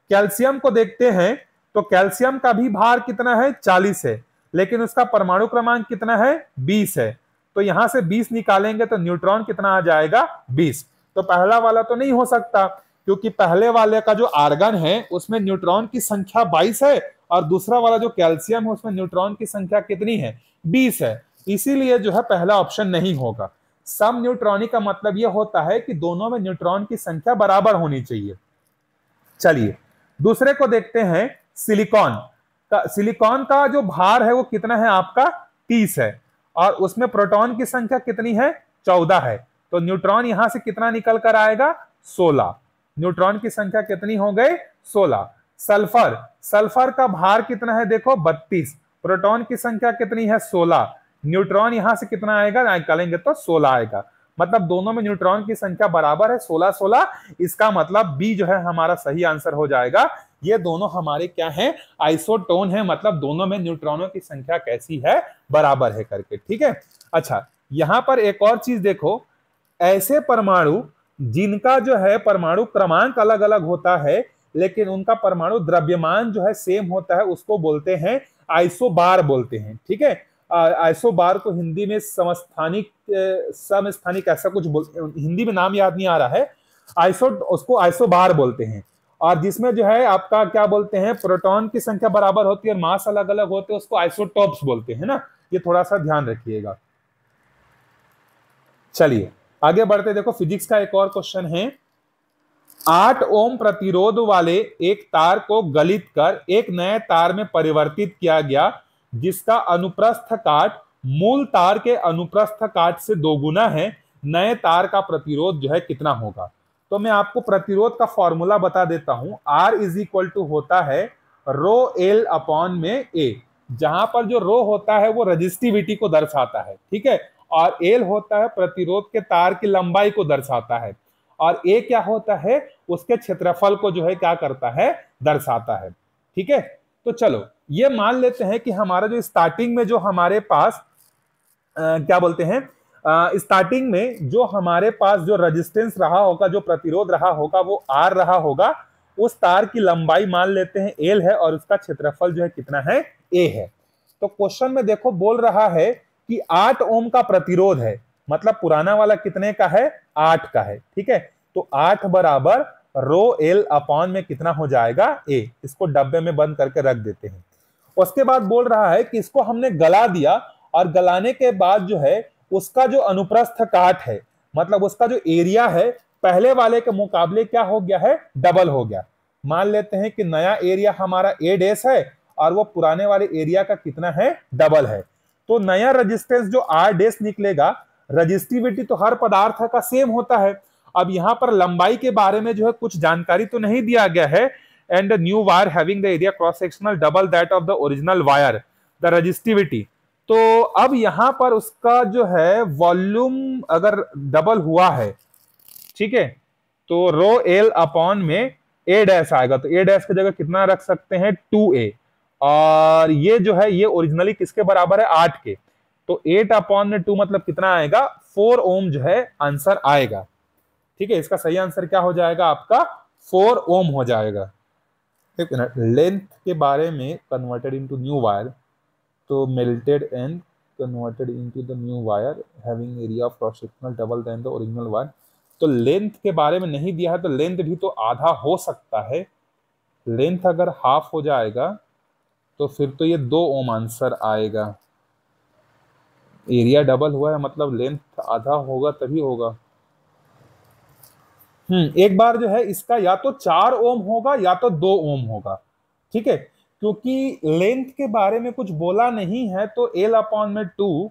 कैल्शियम को देखते हैं तो कैल्शियम का भी भार कितना है? 40 है, लेकिन उसका परमाणु क्रमांक कितना है? 20 है। तो यहां से 20 निकालेंगे तो न्यूट्रॉन कितना आ जाएगा? 20। तो पहला वाला तो नहीं हो सकता, क्योंकि पहले वाले का जो आर्गन है उसमें न्यूट्रॉन की संख्या 22 है, और दूसरा वाला जो कैल्शियम है उसमें न्यूट्रॉन की संख्या कितनी है? 20 है। इसीलिए जो है पहला ऑप्शन नहीं होगा। सम न्यूट्रॉनी का मतलब यह होता है कि दोनों में न्यूट्रॉन की संख्या बराबर होनी चाहिए। चलिए दूसरे को देखते हैं। सिलिकॉन का जो भार है वो कितना है? आपका 30 है, और उसमें प्रोटॉन की संख्या कितनी है? 14 है। तो न्यूट्रॉन यहां से कितना निकल कर आएगा? 16। न्यूट्रॉन की संख्या कितनी हो गई? 16। सल्फर का भार कितना है? देखो 32। प्रोटॉन की संख्या कितनी है? 16। न्यूट्रॉन यहां से कितना आएगा? निकालेंगे तो 16 आएगा। मतलब दोनों में न्यूट्रॉन की संख्या बराबर है, 16-16। इसका मतलब बी जो है हमारा सही आंसर हो जाएगा। ये दोनों हमारे क्या हैं? आइसोटोन है, मतलब दोनों में न्यूट्रॉनों की संख्या कैसी है? बराबर है करके। ठीक है, अच्छा यहां पर एक और चीज देखो। ऐसे परमाणु जिनका जो है परमाणु क्रमांक अलग अलग होता है लेकिन उनका परमाणु द्रव्यमान जो है सेम होता है, उसको बोलते हैं आइसोबार बोलते हैं। ठीक है, आइसोबार को हिंदी में समस्थानिक ऐसा कुछ हिंदी में नाम याद नहीं आ रहा है। उसको आइसोबार बोलते हैं। और जिसमें जो है आपका क्या बोलते हैं? प्रोटॉन की संख्या बराबर होती है और मास अलग अलग होते हैं, उसको आइसोटोप्स बोलते हैं ना। ये थोड़ा सा ध्यान रखिएगा। चलिए आगे बढ़ते, देखो फिजिक्स का एक और क्वेश्चन है। 8 ओम प्रतिरोध वाले एक तार को गलित कर एक नए तार में परिवर्तित किया गया, जिसका अनुप्रस्थ काट मूल तार के अनुप्रस्थ काट से दोगुना है। नए तार का प्रतिरोध जो है कितना होगा? तो मैं आपको प्रतिरोध का फॉर्मूला बता देता हूं। R इज इक्वल टू होता है रो एल अपॉन में ए, जहां पर जो रो होता है वो रजिस्टिविटी को दर्शाता है, ठीक है, और एल होता है प्रतिरोध के तार की लंबाई को दर्शाता है, और ए क्या होता है, उसके क्षेत्रफल को जो है क्या करता है, दर्शाता है। ठीक है, तो चलो ये मान लेते हैं कि हमारा जो स्टार्टिंग में जो हमारे पास क्या बोलते हैं, स्टार्टिंग में जो हमारे पास जो रेजिस्टेंस रहा होगा, जो प्रतिरोध रहा होगा, वो आर रहा होगा। उस तार की लंबाई मान लेते हैं एल है, और उसका क्षेत्रफल जो है कितना है, ए है। तो क्वेश्चन में देखो बोल रहा है कि 8 ओम का प्रतिरोध है, मतलब पुराना वाला कितने का है, 8 का है। ठीक है, तो 8 बराबर रो एल अपॉन में कितना हो जाएगा, ए। इसको डब्बे में बंद करके रख देते हैं। उसके बाद बोल रहा है कि इसको हमने गला दिया, और गलाने के बाद जो है उसका जो अनुप्रस्थ काट है, मतलब उसका जो एरिया है, पहले वाले के मुकाबले क्या हो गया है, डबल हो गया। मान लेते हैं कि नया एरिया हमारा ए डैश है, और वो पुराने वाले एरिया का कितना है, डबल है। तो नया रेजिस्टेंस जो आर डैश निकलेगा, रजिस्टिविटी तो हर पदार्थ का सेम होता है। अब यहां पर लंबाई के बारे में जो है कुछ जानकारी तो नहीं दिया गया है। And new wire having the area cross sectional double that of the original wire, the resistivity. तो अब यहां पर उसका जो है वॉल्यूम अगर डबल हुआ है, ठीक है, तो रो एल अपॉन में ए डैश आएगा। तो ए डैश की जगह कितना रख सकते हैं, 2a, और ये जो है ये ओरिजिनली किसके बराबर है, 8 के। तो 8 अपॉन में 2 मतलब कितना आएगा, 4 ओम जो है आंसर आएगा। ठीक है, इसका सही आंसर क्या हो जाएगा आपका, 4 ओम हो जाएगा। एक मिनट, लेंथ के बारे में कन्वर्टेड इनटू न्यू वायर, तो melted and converted into the new wire having area of cross sectional double than the original wire. तो लेंथ के बारे में नहीं दिया है, तो लेंथ भी तो आधा हो सकता है। लेंथ अगर हाफ हो जाएगा तो फिर तो ये 2 ओम आंसर आएगा। एरिया डबल हुआ है मतलब लेंथ आधा होगा तभी होगा। एक बार जो है इसका या तो 4 ओम होगा या तो 2 ओम होगा। ठीक है, क्योंकि लेंथ के बारे में कुछ बोला नहीं है, तो एल अपॉन में 2,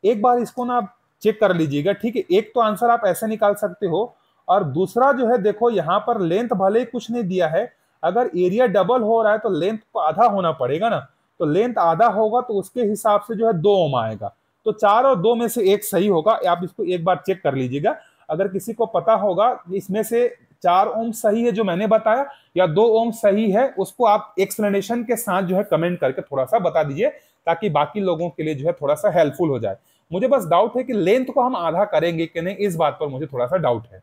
एक बार इसको ना आप चेक कर लीजिएगा। ठीक है, एक तो आंसर आप ऐसे निकाल सकते हो, और दूसरा जो है देखो यहाँ पर लेंथ भले ही कुछ नहीं दिया है, अगर एरिया डबल हो रहा है तो लेंथ को आधा होना पड़ेगा ना। तो लेंथ आधा होगा तो उसके हिसाब से जो है 2 ओम आएगा। तो 4 और 2 में से एक सही होगा। आप इसको एक बार चेक कर लीजिएगा। अगर किसी को पता होगा इसमें से 4 ओम सही है जो मैंने बताया, या 2 ओम सही है, उसको आप एक्सप्लेनेशन के साथ जो है कमेंट करके थोड़ा सा बता दीजिए, ताकि बाकी लोगों के लिए जो है थोड़ा सा हेल्पफुल हो जाए। मुझे बस डाउट है कि लेंथ को हम आधा करेंगे कि नहीं, इस बात पर मुझे थोड़ा सा डाउट है।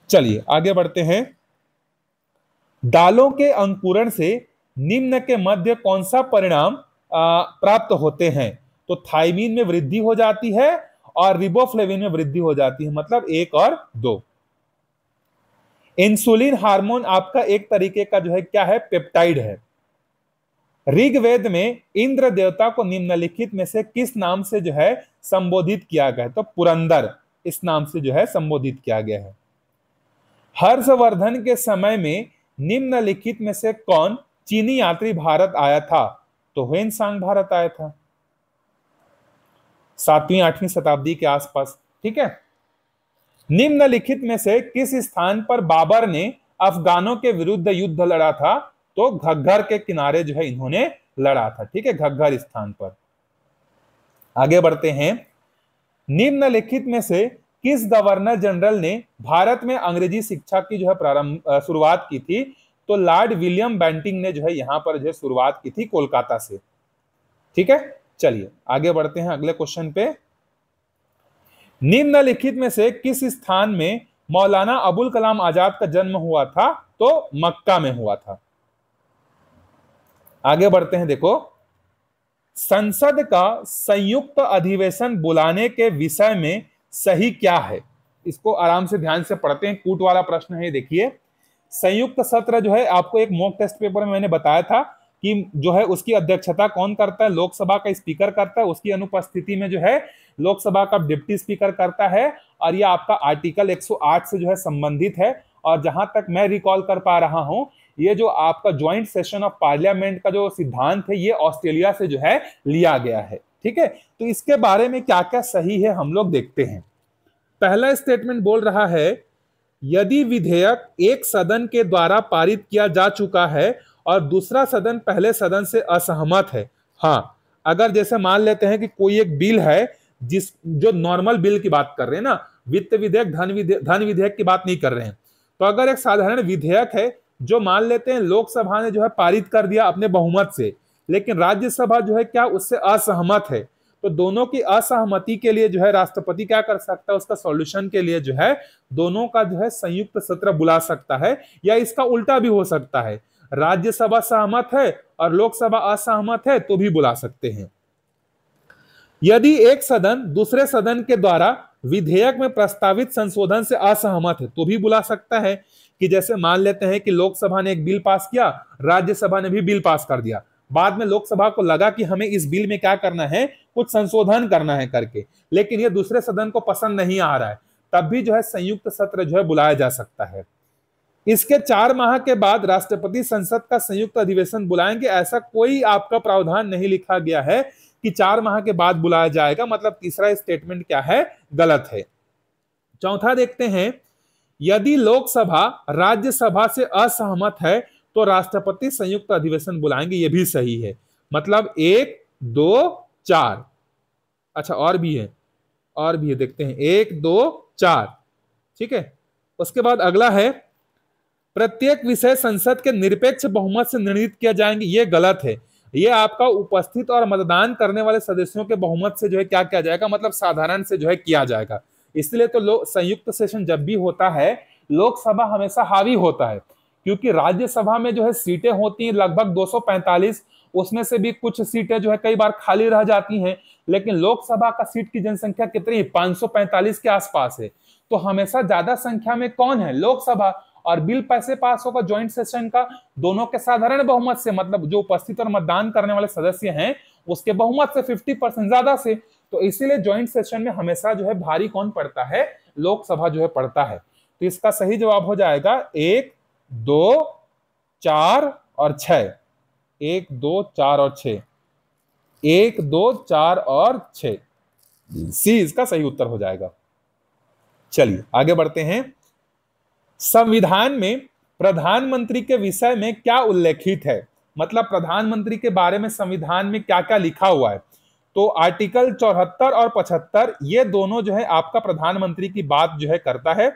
चलिए आगे बढ़ते हैं। दालों के अंकुरण से निम्न के मध्य कौन सा परिणाम प्राप्त होते हैं? तो थाइमीन में वृद्धि हो जाती है और रिबोफ्लेविन में वृद्धि हो जाती है, मतलब 1 और 2। इंसुलिन हार्मोन आपका एक तरीके का जो है क्या है, पेप्टाइड है। ऋग्वेद में इंद्र देवता को निम्नलिखित में से किस नाम से जो है संबोधित किया गया है? तो पुरंदर इस नाम से जो है संबोधित किया गया है। हर्षवर्धन के समय में निम्नलिखित में से कौन चीनी यात्री भारत आया था? तो ह्वेनसांग भारत आया था 7वीं 8वीं शताब्दी के आसपास। ठीक है, निम्नलिखित में से किस स्थान पर बाबर ने अफगानों के विरुद्ध युद्ध लड़ा था? तो घग्गर के किनारे जो है इन्होंने लड़ा था। ठीक है, घग्गर स्थान पर। आगे बढ़ते हैं। निम्नलिखित में से किस गवर्नर जनरल ने भारत में अंग्रेजी शिक्षा की जो है शुरुआत की थी? तो लॉर्ड विलियम बेंटिंग ने जो है यहां पर जो है शुरुआत की थी कोलकाता से। ठीक है, चलिए आगे बढ़ते हैं अगले क्वेश्चन पे। निम्नलिखित में से किस स्थान में मौलाना अबुल कलाम आजाद का जन्म हुआ था? तो मक्का में हुआ था। आगे बढ़ते हैं। देखो, संसद का संयुक्त अधिवेशन बुलाने के विषय में सही क्या है? इसको आराम से ध्यान से पढ़ते हैं, कूट वाला प्रश्न है। देखिए, संयुक्त सत्र जो है आपको एक मॉक टेस्ट पेपर में मैंने बताया था कि जो है उसकी अध्यक्षता कौन करता है? लोकसभा का स्पीकर करता है। उसकी अनुपस्थिति में जो है लोकसभा का डिप्टी स्पीकर करता है, और यह आपका आर्टिकल 108 से जो है संबंधित है। और जहां तक मैं रिकॉल कर पा रहा हूं, ये जो आपका ज्वाइंट सेशन ऑफ पार्लियामेंट का जो सिद्धांत है, ये ऑस्ट्रेलिया से जो है लिया गया है। ठीक है, तो इसके बारे में क्या क्या सही है हम लोग देखते हैं। पहला स्टेटमेंट बोल रहा है, यदि विधेयक एक सदन के द्वारा पारित किया जा चुका है और दूसरा सदन पहले सदन से असहमत है। हाँ, अगर जैसे मान लेते हैं कि कोई एक बिल है, जिस जो नॉर्मल बिल की बात कर रहे हैं ना, वित्त विधेयक, धन विधेयक की बात नहीं कर रहे हैं, तो अगर एक साधारण विधेयक है जो मान लेते हैं लोकसभा ने जो है पारित कर दिया अपने बहुमत से, लेकिन राज्यसभा जो है क्या उससे असहमत है, तो दोनों की असहमति के लिए जो है राष्ट्रपति क्या कर सकता है, उसका सॉल्यूशन के लिए जो है दोनों का जो है संयुक्त सत्र बुला सकता है, या इसका उल्टा भी हो सकता है, राज्यसभा सहमत है और लोकसभा असहमत है तो भी बुला सकते हैं। यदि एक सदन दूसरे सदन के द्वारा विधेयक में प्रस्तावित संशोधन से असहमत है तो भी बुला सकता है, कि जैसे मान लेते हैं कि लोकसभा ने एक बिल पास किया, राज्यसभा ने भी बिल पास कर दिया, बाद में लोकसभा को लगा कि हमें इस बिल में क्या करना है, कुछ संशोधन करना है करके, लेकिन ये दूसरे सदन को पसंद नहीं आ रहा है, तब भी जो है संयुक्त सत्र जो है बुलाया जा सकता है। इसके 4 माह के बाद राष्ट्रपति संसद का संयुक्त अधिवेशन बुलाएंगे, ऐसा कोई आपका प्रावधान नहीं लिखा गया है कि 4 माह के बाद बुलाया जाएगा, मतलब तीसरा स्टेटमेंट क्या है, गलत है। चौथा देखते हैं, यदि लोकसभा राज्यसभा से असहमत है तो राष्ट्रपति संयुक्त अधिवेशन बुलाएंगे, यह भी सही है, मतलब 1 2 4। अच्छा, और भी है देखते हैं, 1 2 4। ठीक है, उसके बाद अगला है, प्रत्येक विषय संसद के निरपेक्ष बहुमत से निर्णित किया जाएंगे, ये गलत है, ये आपका उपस्थित और मतदान करने वाले सदस्यों के बहुमत से जो है क्या किया जाएगा, मतलब साधारण से जो है किया जाएगा। इसलिए तो संयुक्त सेशन जब भी होता है, लोकसभा हमेशा हावी होता है, क्योंकि राज्यसभा में जो है सीटें होती हैं लगभग 245, उसमें से भी कुछ सीटें जो है कई बार खाली रह जाती हैं, लेकिन लोकसभा का सीट की जनसंख्या कितनी है, 545 के आसपास है, तो हमेशा ज्यादा संख्या में कौन है, लोकसभा, और बिल पैसे पास होगा ज्वाइंट सेशन का दोनों के साधारण बहुमत से, मतलब जो उपस्थित और मतदान करने वाले सदस्य हैं उसके बहुमत से 50% ज्यादा से, तो इसीलिए ज्वाइंट सेशन में हमेशा जो है भारी कौन पड़ता है, लोकसभा जो है पड़ता है। तो इसका सही जवाब हो जाएगा 1 2 4 और 6। 1 2 4 और 6, 1 2 4 और 6, सी इसका सही उत्तर हो जाएगा। चलिए आगे बढ़ते हैं। संविधान में प्रधानमंत्री के विषय में क्या उल्लेखित है, मतलब प्रधानमंत्री के बारे में संविधान में क्या क्या लिखा हुआ है, तो आर्टिकल 74 और 75 ये दोनों जो है आपका प्रधानमंत्री की बात जो है करता है।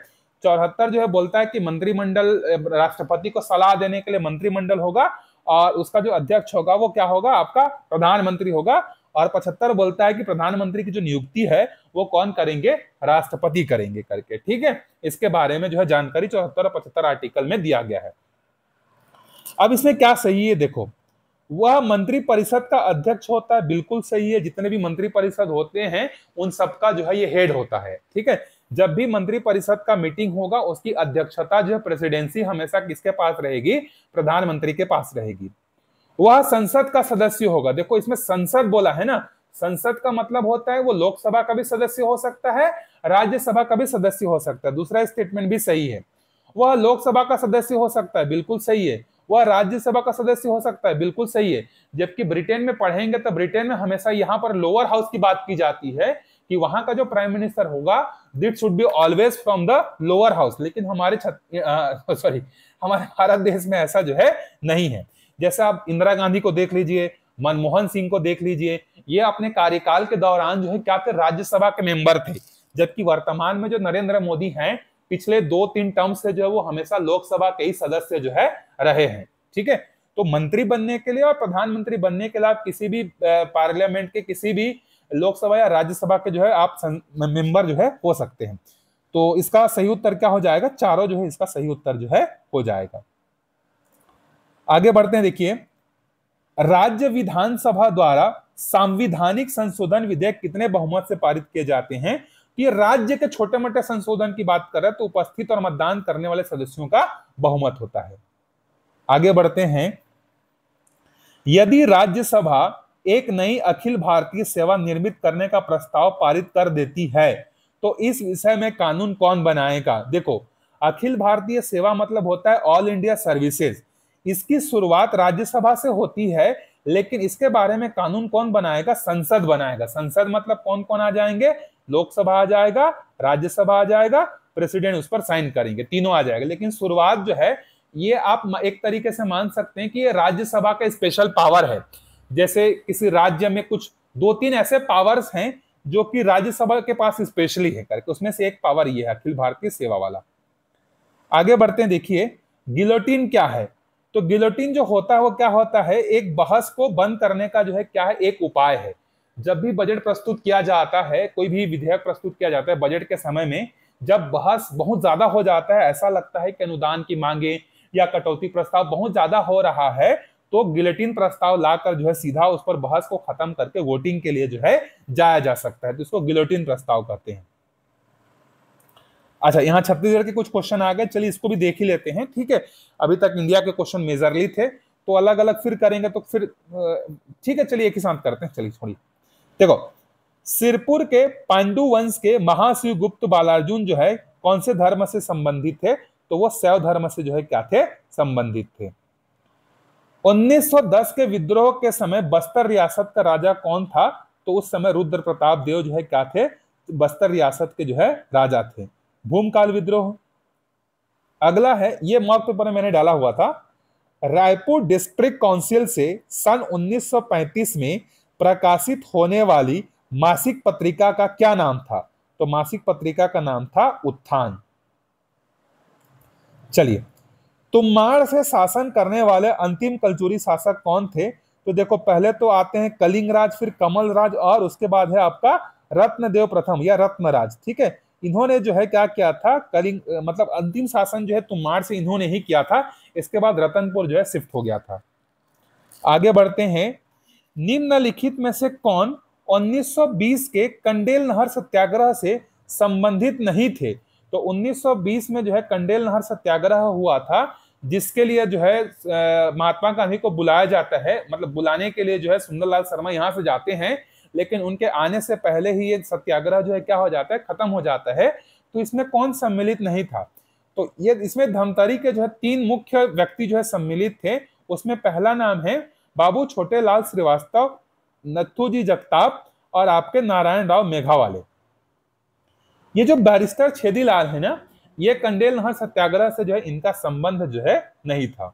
74 जो है बोलता है कि मंत्रिमंडल, राष्ट्रपति को सलाह देने के लिए मंत्रिमंडल होगा और उसका जो अध्यक्ष होगा वो क्या होगा, आपका प्रधानमंत्री होगा, और 75 बोलता है कि प्रधानमंत्री की जो नियुक्ति है वो कौन करेंगे, राष्ट्रपति करेंगे करके। ठीक है, इसके बारे में जो है जानकारी 74 और 75 आर्टिकल में दिया गया है। अब इसमें क्या सही है, देखो, वह मंत्री परिषद का अध्यक्ष होता है, बिल्कुल सही है, जितने भी मंत्री परिषद होते हैं उन सबका जो है ये हेड होता है। ठीक है, जब भी मंत्री परिषद का मीटिंग होगा उसकी अध्यक्षता जो है प्रेसिडेंसी हमेशा किसके पास रहेगी, प्रधानमंत्री के पास रहेगी। वह संसद का सदस्य होगा, देखो इसमें संसद बोला है ना, संसद का मतलब होता है वो लोकसभा का भी सदस्य हो सकता है, राज्यसभा का भी सदस्य हो सकता है, दूसरा स्टेटमेंट भी सही है। वह लोकसभा का सदस्य हो सकता है, बिल्कुल सही है। वह राज्यसभा का सदस्य हो सकता है, बिल्कुल सही है। जबकि ब्रिटेन में पढ़ेंगे तो ब्रिटेन में हमेशा यहाँ पर लोअर हाउस की बात की जाती है कि वहां का जो प्राइम मिनिस्टर होगा that should be always from the lower house, लेकिन हमारे भारत देश में ऐसा जो है नहीं है। जैसे आप इंदिरा गांधी को देख लीजिए, मनमोहन सिंह को देख लीजिए, ये अपने कार्यकाल के दौरान जो है क्या थे, राज्यसभा के मेंबर थे, जबकि वर्तमान में जो नरेंद्र मोदी हैं पिछले 2-3 टर्म से जो है वो हमेशा लोकसभा के ही सदस्य जो है रहे हैं। ठीक है, तो मंत्री बनने के लिए और प्रधानमंत्री बनने के लिए आप किसी भी पार्लियामेंट के किसी भी लोकसभा या राज्यसभा के जो है आप मेंबर जो है हो सकते हैं। तो इसका सही उत्तर क्या हो जाएगा, चारों जो है इसका सही उत्तर जो है हो जाएगा। आगे बढ़ते हैं, देखिए, राज्य विधानसभा द्वारा सांविधानिक संशोधन विधेयक कितने बहुमत से पारित किए जाते हैं, कि राज्य के छोटे मोटे संशोधन की बात कर रहे हैं तो उपस्थित और मतदान करने वाले सदस्यों का बहुमत होता है। आगे बढ़ते हैं, यदि राज्यसभा एक नई अखिल भारतीय सेवा निर्मित करने का प्रस्ताव पारित कर देती है तो इस विषय में कानून कौन बनाएगा। देखो, अखिल भारतीय सेवा मतलब होता है ऑल इंडिया सर्विसेज। इसकी शुरुआत राज्यसभा से होती है, लेकिन इसके बारे में कानून कौन बनाएगा? संसद बनाएगा। संसद मतलब कौन कौन आ जाएंगे? लोकसभा आ जाएगा, राज्यसभा आ जाएगा, प्रेसिडेंट उस पर साइन करेंगे, तीनों आ जाएगा। लेकिन शुरुआत जो है ये आप एक तरीके से मान सकते हैं कि ये राज्यसभा का स्पेशल पावर है। जैसे किसी राज्य में कुछ 2-3 ऐसे पावर्स हैं जो कि राज्यसभा के पास स्पेशली है करके, उसमें से एक पावर ये है अखिल भारतीय सेवा वाला। आगे बढ़ते हैं, देखिए गिलोटिन क्या है। तो गिलोटिन जो होता है वो क्या होता है? एक बहस को बंद करने का जो है क्या है, एक उपाय है। जब भी बजट प्रस्तुत किया जाता है, कोई भी विधेयक प्रस्तुत किया जाता है बजट के समय में, जब बहस बहुत ज्यादा हो जाता है, ऐसा लगता है कि अनुदान की मांगे या कटौती प्रस्ताव बहुत ज्यादा हो रहा है, तो गिलोटिन प्रस्ताव लाकर जो है सीधा उस पर बहस को खत्म करके वोटिंग के लिए जो है जाया जा सकता है। तो इसको गिलोटिन प्रस्ताव कहते हैं। अच्छा, यहाँ छत्तीसगढ़ के कुछ क्वेश्चन आ गए, चलिए इसको भी देख ही लेते हैं। ठीक है, अभी तक इंडिया के क्वेश्चन मेजरली थे, तो अलग अलग फिर करेंगे तो फिर ठीक है, चलिए एक ही साथ करते हैं। चलिए छोड़िए, देखो सिरपुर के पांडु वंश के महाशिव गुप्त बालार्जुन जो है कौन से धर्म से संबंधित थे? तो वो शैव धर्म से जो है क्या थे? संबंधित थे। 1910 के विद्रोह के समय बस्तर रियासत का राजा कौन था? तो उस समय रुद्र प्रताप देव जो है क्या थे? बस्तर रियासत के जो है राजा थे। भूमकाल विद्रोह अगला है, ये मॉक पेपर में मैंने डाला हुआ था। रायपुर डिस्ट्रिक्ट काउंसिल से सन 1935 में प्रकाशित होने वाली मासिक पत्रिका का क्या नाम था? तो मासिक पत्रिका का नाम था उत्थान। चलिए, तुम्माड़ से शासन करने वाले अंतिम कलचुरी शासक कौन थे? तो देखो पहले तो आते हैं कलिंगराज, फिर कमलराज और उसके बाद है आपका रत्नदेव प्रथम या रत्नराज। ठीक है, इन्होंने जो है क्या किया था? कलिंग मतलब अंतिम शासन जो है तुम्माड़ से इन्होंने ही किया था। इसके बाद रतनपुर जो है शिफ्ट हो गया था। आगे बढ़ते हैं, निम्नलिखित में से कौन 1920 के कंडेल नहर सत्याग्रह से संबंधित नहीं थे? तो 1920 में जो है कंडेल नहर सत्याग्रह हुआ था, जिसके लिए जो है महात्मा गांधी को बुलाया जाता है। मतलब बुलाने के लिए जो है सुंदरलाल शर्मा यहाँ से जाते हैं, लेकिन उनके आने से पहले ही ये सत्याग्रह जो है क्या हो जाता है? खत्म हो जाता है। तो इसमें कौन सम्मिलित नहीं था? तो ये इसमें धमतरी के जो है 3 मुख्य व्यक्ति जो है सम्मिलित थे। उसमें पहला नाम है बाबू छोटेलाल श्रीवास्तव, नथुजी जगताप और आपके नारायण राव मेघावाले। ये जो बैरिस्टर छेदीलाल है ना, ये कंडेल नहर सत्याग्रह से जो है इनका संबंध जो है नहीं था।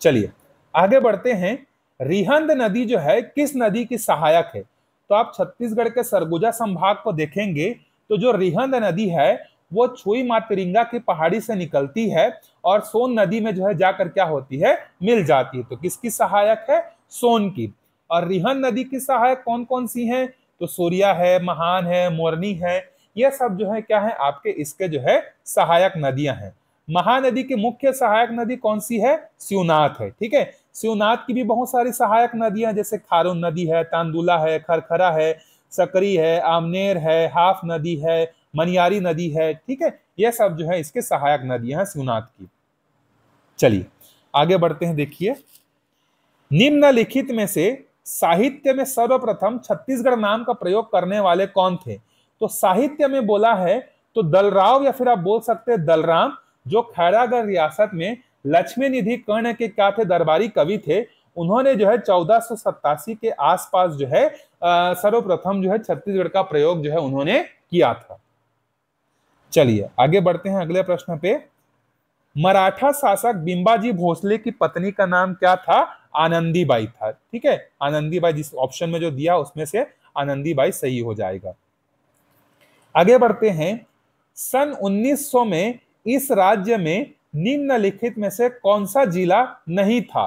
चलिए आगे बढ़ते हैं, रिहंद नदी जो है किस नदी की सहायक है? तो आप छत्तीसगढ़ के सरगुजा संभाग को देखेंगे तो जो रिहंद नदी है वो छुई मातरिंगा की पहाड़ी से निकलती है और सोन नदी में जो है जाकर क्या होती है? मिल जाती है। तो किसकी सहायक है? सोन की। और रिहंद नदी की सहायक कौन कौन सी हैं? तो सूर्या है, महान है, मोरनी है, ये सब जो है क्या है? आपके इसके जो है सहायक नदियां हैं। महानदी की मुख्य सहायक नदी कौन सी है? शिवनाथ है। ठीक है, शिवनाथ की भी बहुत सारी सहायक नदियां, जैसे खारून नदी है, तांदुला है, खरखरा है, सकरी है, आमनेर है, हाफ नदी है, मनियारी नदी है। ठीक है, ये सब जो है इसके सहायक नदियां हैं शिवनाथ की। चलिए आगे बढ़ते हैं, देखिए निम्नलिखित में से साहित्य में सर्वप्रथम छत्तीसगढ़ नाम का प्रयोग करने वाले कौन थे? तो साहित्य में बोला है तो दलराव या फिर आप बोल सकते हैं दलराम, जो खैरागढ़ रियासत में लक्ष्मी निधि कर्ण के क्या थे? दरबारी कवि थे। उन्होंने जो है 1487 के आसपास जो है सर्वप्रथम जो है छत्तीसगढ़ का प्रयोग जो है उन्होंने किया था। चलिए आगे बढ़ते हैं अगले प्रश्न पे। मराठा शासक बिंबाजी भोसले की पत्नी का नाम क्या था? आनंदीबाई था। ठीक है, आनंदीबाई जिस ऑप्शन में जो दिया उसमें से आनंदीबाई सही हो जाएगा। आगे बढ़ते हैं, सन 1900 में इस राज्य में निम्नलिखित में से कौन सा जिला नहीं था?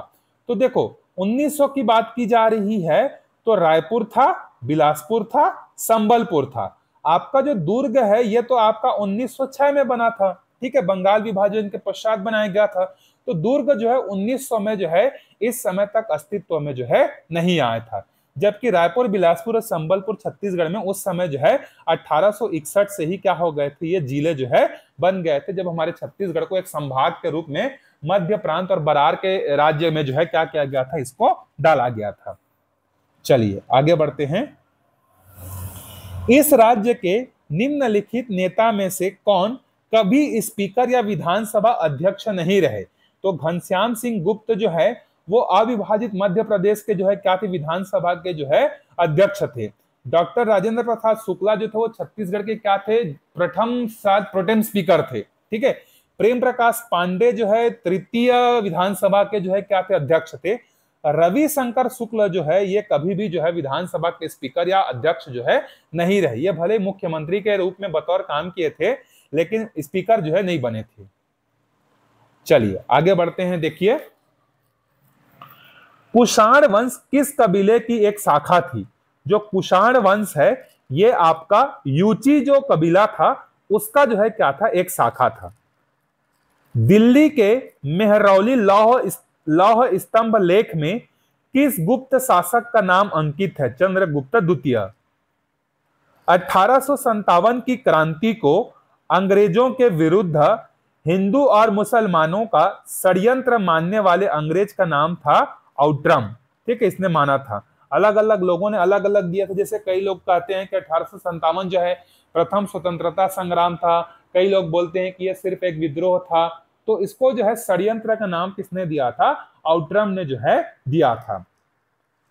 तो देखो 1900 की बात की जा रही है तो रायपुर था, बिलासपुर था, संबलपुर था। आपका जो दुर्ग है ये तो आपका 1906 में बना था। ठीक है, बंगाल विभाजन के पश्चात बनाया गया था। तो दुर्ग जो है 1900 में जो है इस समय तक अस्तित्व में जो है नहीं आया था। जबकि रायपुर, बिलासपुर और संबलपुर छत्तीसगढ़ में उस समय जो है 1861 से ही क्या हो गए थे? ये जिले जो है बन गए थे, जब हमारे छत्तीसगढ़ को एक संभाग के रूप में मध्य प्रांत और बरार के राज्य में जो है क्या किया गया था? इसको डाला गया था। चलिए आगे बढ़ते हैं, इस राज्य के निम्नलिखित नेता में से कौन कभी स्पीकर या विधानसभा अध्यक्ष नहीं रहे। तो घनश्याम सिंह गुप्त जो है वो अविभाजित मध्य प्रदेश के जो है क्या थे, विधानसभा के जो है अध्यक्ष थे। डॉक्टर राजेंद्र प्रसाद शुक्ला जो थे वो छत्तीसगढ़ के क्या थे, प्रथम प्रोटेम स्पीकर थे। ठीक है। प्रेम प्रकाश पांडे जो है तृतीय विधानसभा के जो है क्या थे, अध्यक्ष थे। रविशंकर शुक्ल जो है ये कभी भी जो है विधानसभा के स्पीकर या अध्यक्ष जो है नहीं रहे। ये भले मुख्यमंत्री के रूप में बतौर काम किए थे लेकिन स्पीकर जो है नहीं बने थे। चलिए आगे बढ़ते हैं। देखिए कुषाण वंश किस कबीले की एक शाखा थी? जो कुषाण वंश है ये आपका यूची जो कबीला था उसका जो है क्या था, एक शाखा था। दिल्ली के मेहरौली लौह स्तंभ लेख में किस गुप्त शासक का नाम अंकित है? चंद्रगुप्त द्वितीय। 1857 की क्रांति को अंग्रेजों के विरुद्ध हिंदू और मुसलमानों का षड्यंत्र मानने वाले अंग्रेज का नाम था आउट्रम। ठीक है, इसने माना था। अलग अलग लोगों ने अलग अलग दिया था। जैसे कई लोग कहते हैं कि 1857 जो है प्रथम स्वतंत्रता संग्राम था, कई लोग बोलते हैं कि यह सिर्फ एक विद्रोह था। तो इसको जो है षड्यंत्र का नाम किसने दिया था? आउट्रम ने जो है दिया था।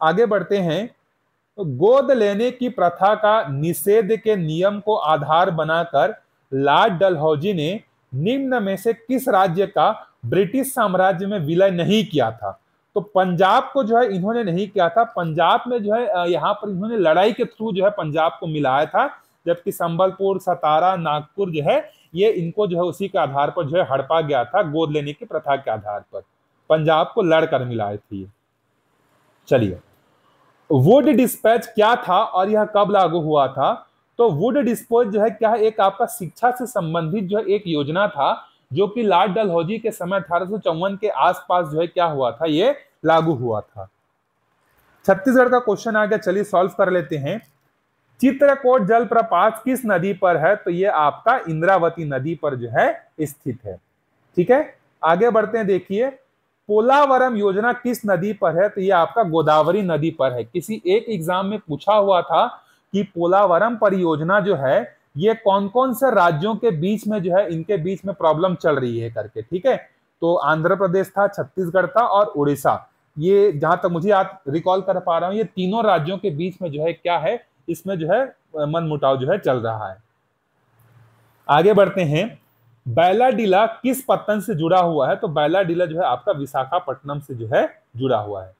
आगे बढ़ते हैं। तो गोद लेने की प्रथा का निषेध के नियम को आधार बनाकर लॉर्ड डलहौजी ने निम्न में से किस राज्य का ब्रिटिश साम्राज्य में विलय नहीं किया था? तो पंजाब को जो है इन्होंने नहीं किया था। पंजाब में जो है यहाँ पर इन्होंने लड़ाई के थ्रू जो है पंजाब को मिलाया था, जबकि संबलपुर, सतारा, नागपुर जो है ये इनको जो है उसी के आधार पर जो है हड़पा गया था, गोद लेने की प्रथा के आधार पर। पंजाब को लड़कर मिलाए थे। चलिए वुड डिस्पैच क्या था और यह कब लागू हुआ था? तो वुड डिस्पैच जो है क्या है, एक आपका शिक्षा से संबंधित जो है एक योजना था जो कि लॉर्ड डलहौजी के समय 1854 के आसपास जो है क्या हुआ था, ये लागू हुआ था। छत्तीसगढ़ का क्वेश्चन आ गया, चलिए सॉल्व कर लेते हैं। चित्रकोट जलप्रपात किस नदी पर है? तो ये आपका इंद्रावती नदी पर जो है स्थित है। ठीक है, आगे बढ़ते हैं। देखिए पोलावरम योजना किस नदी पर है? तो ये आपका गोदावरी नदी पर है। किसी एक एग्जाम में पूछा हुआ था कि पोलावरम परियोजना जो है ये कौन कौन से राज्यों के बीच में जो है इनके बीच में प्रॉब्लम चल रही है करके। ठीक है, तो आंध्र प्रदेश था, छत्तीसगढ़ था और उड़ीसा। ये जहां तक मुझे याद रिकॉल कर पा रहा हूं, ये तीनों राज्यों के बीच में जो है क्या है, इसमें जो है मनमुटाव जो है चल रहा है। आगे बढ़ते हैं। बैलाडीला किस पत्तन से जुड़ा हुआ है? तो बैलाडीला जो है आपका विशाखापट्टनम से जो है जुड़ा हुआ है।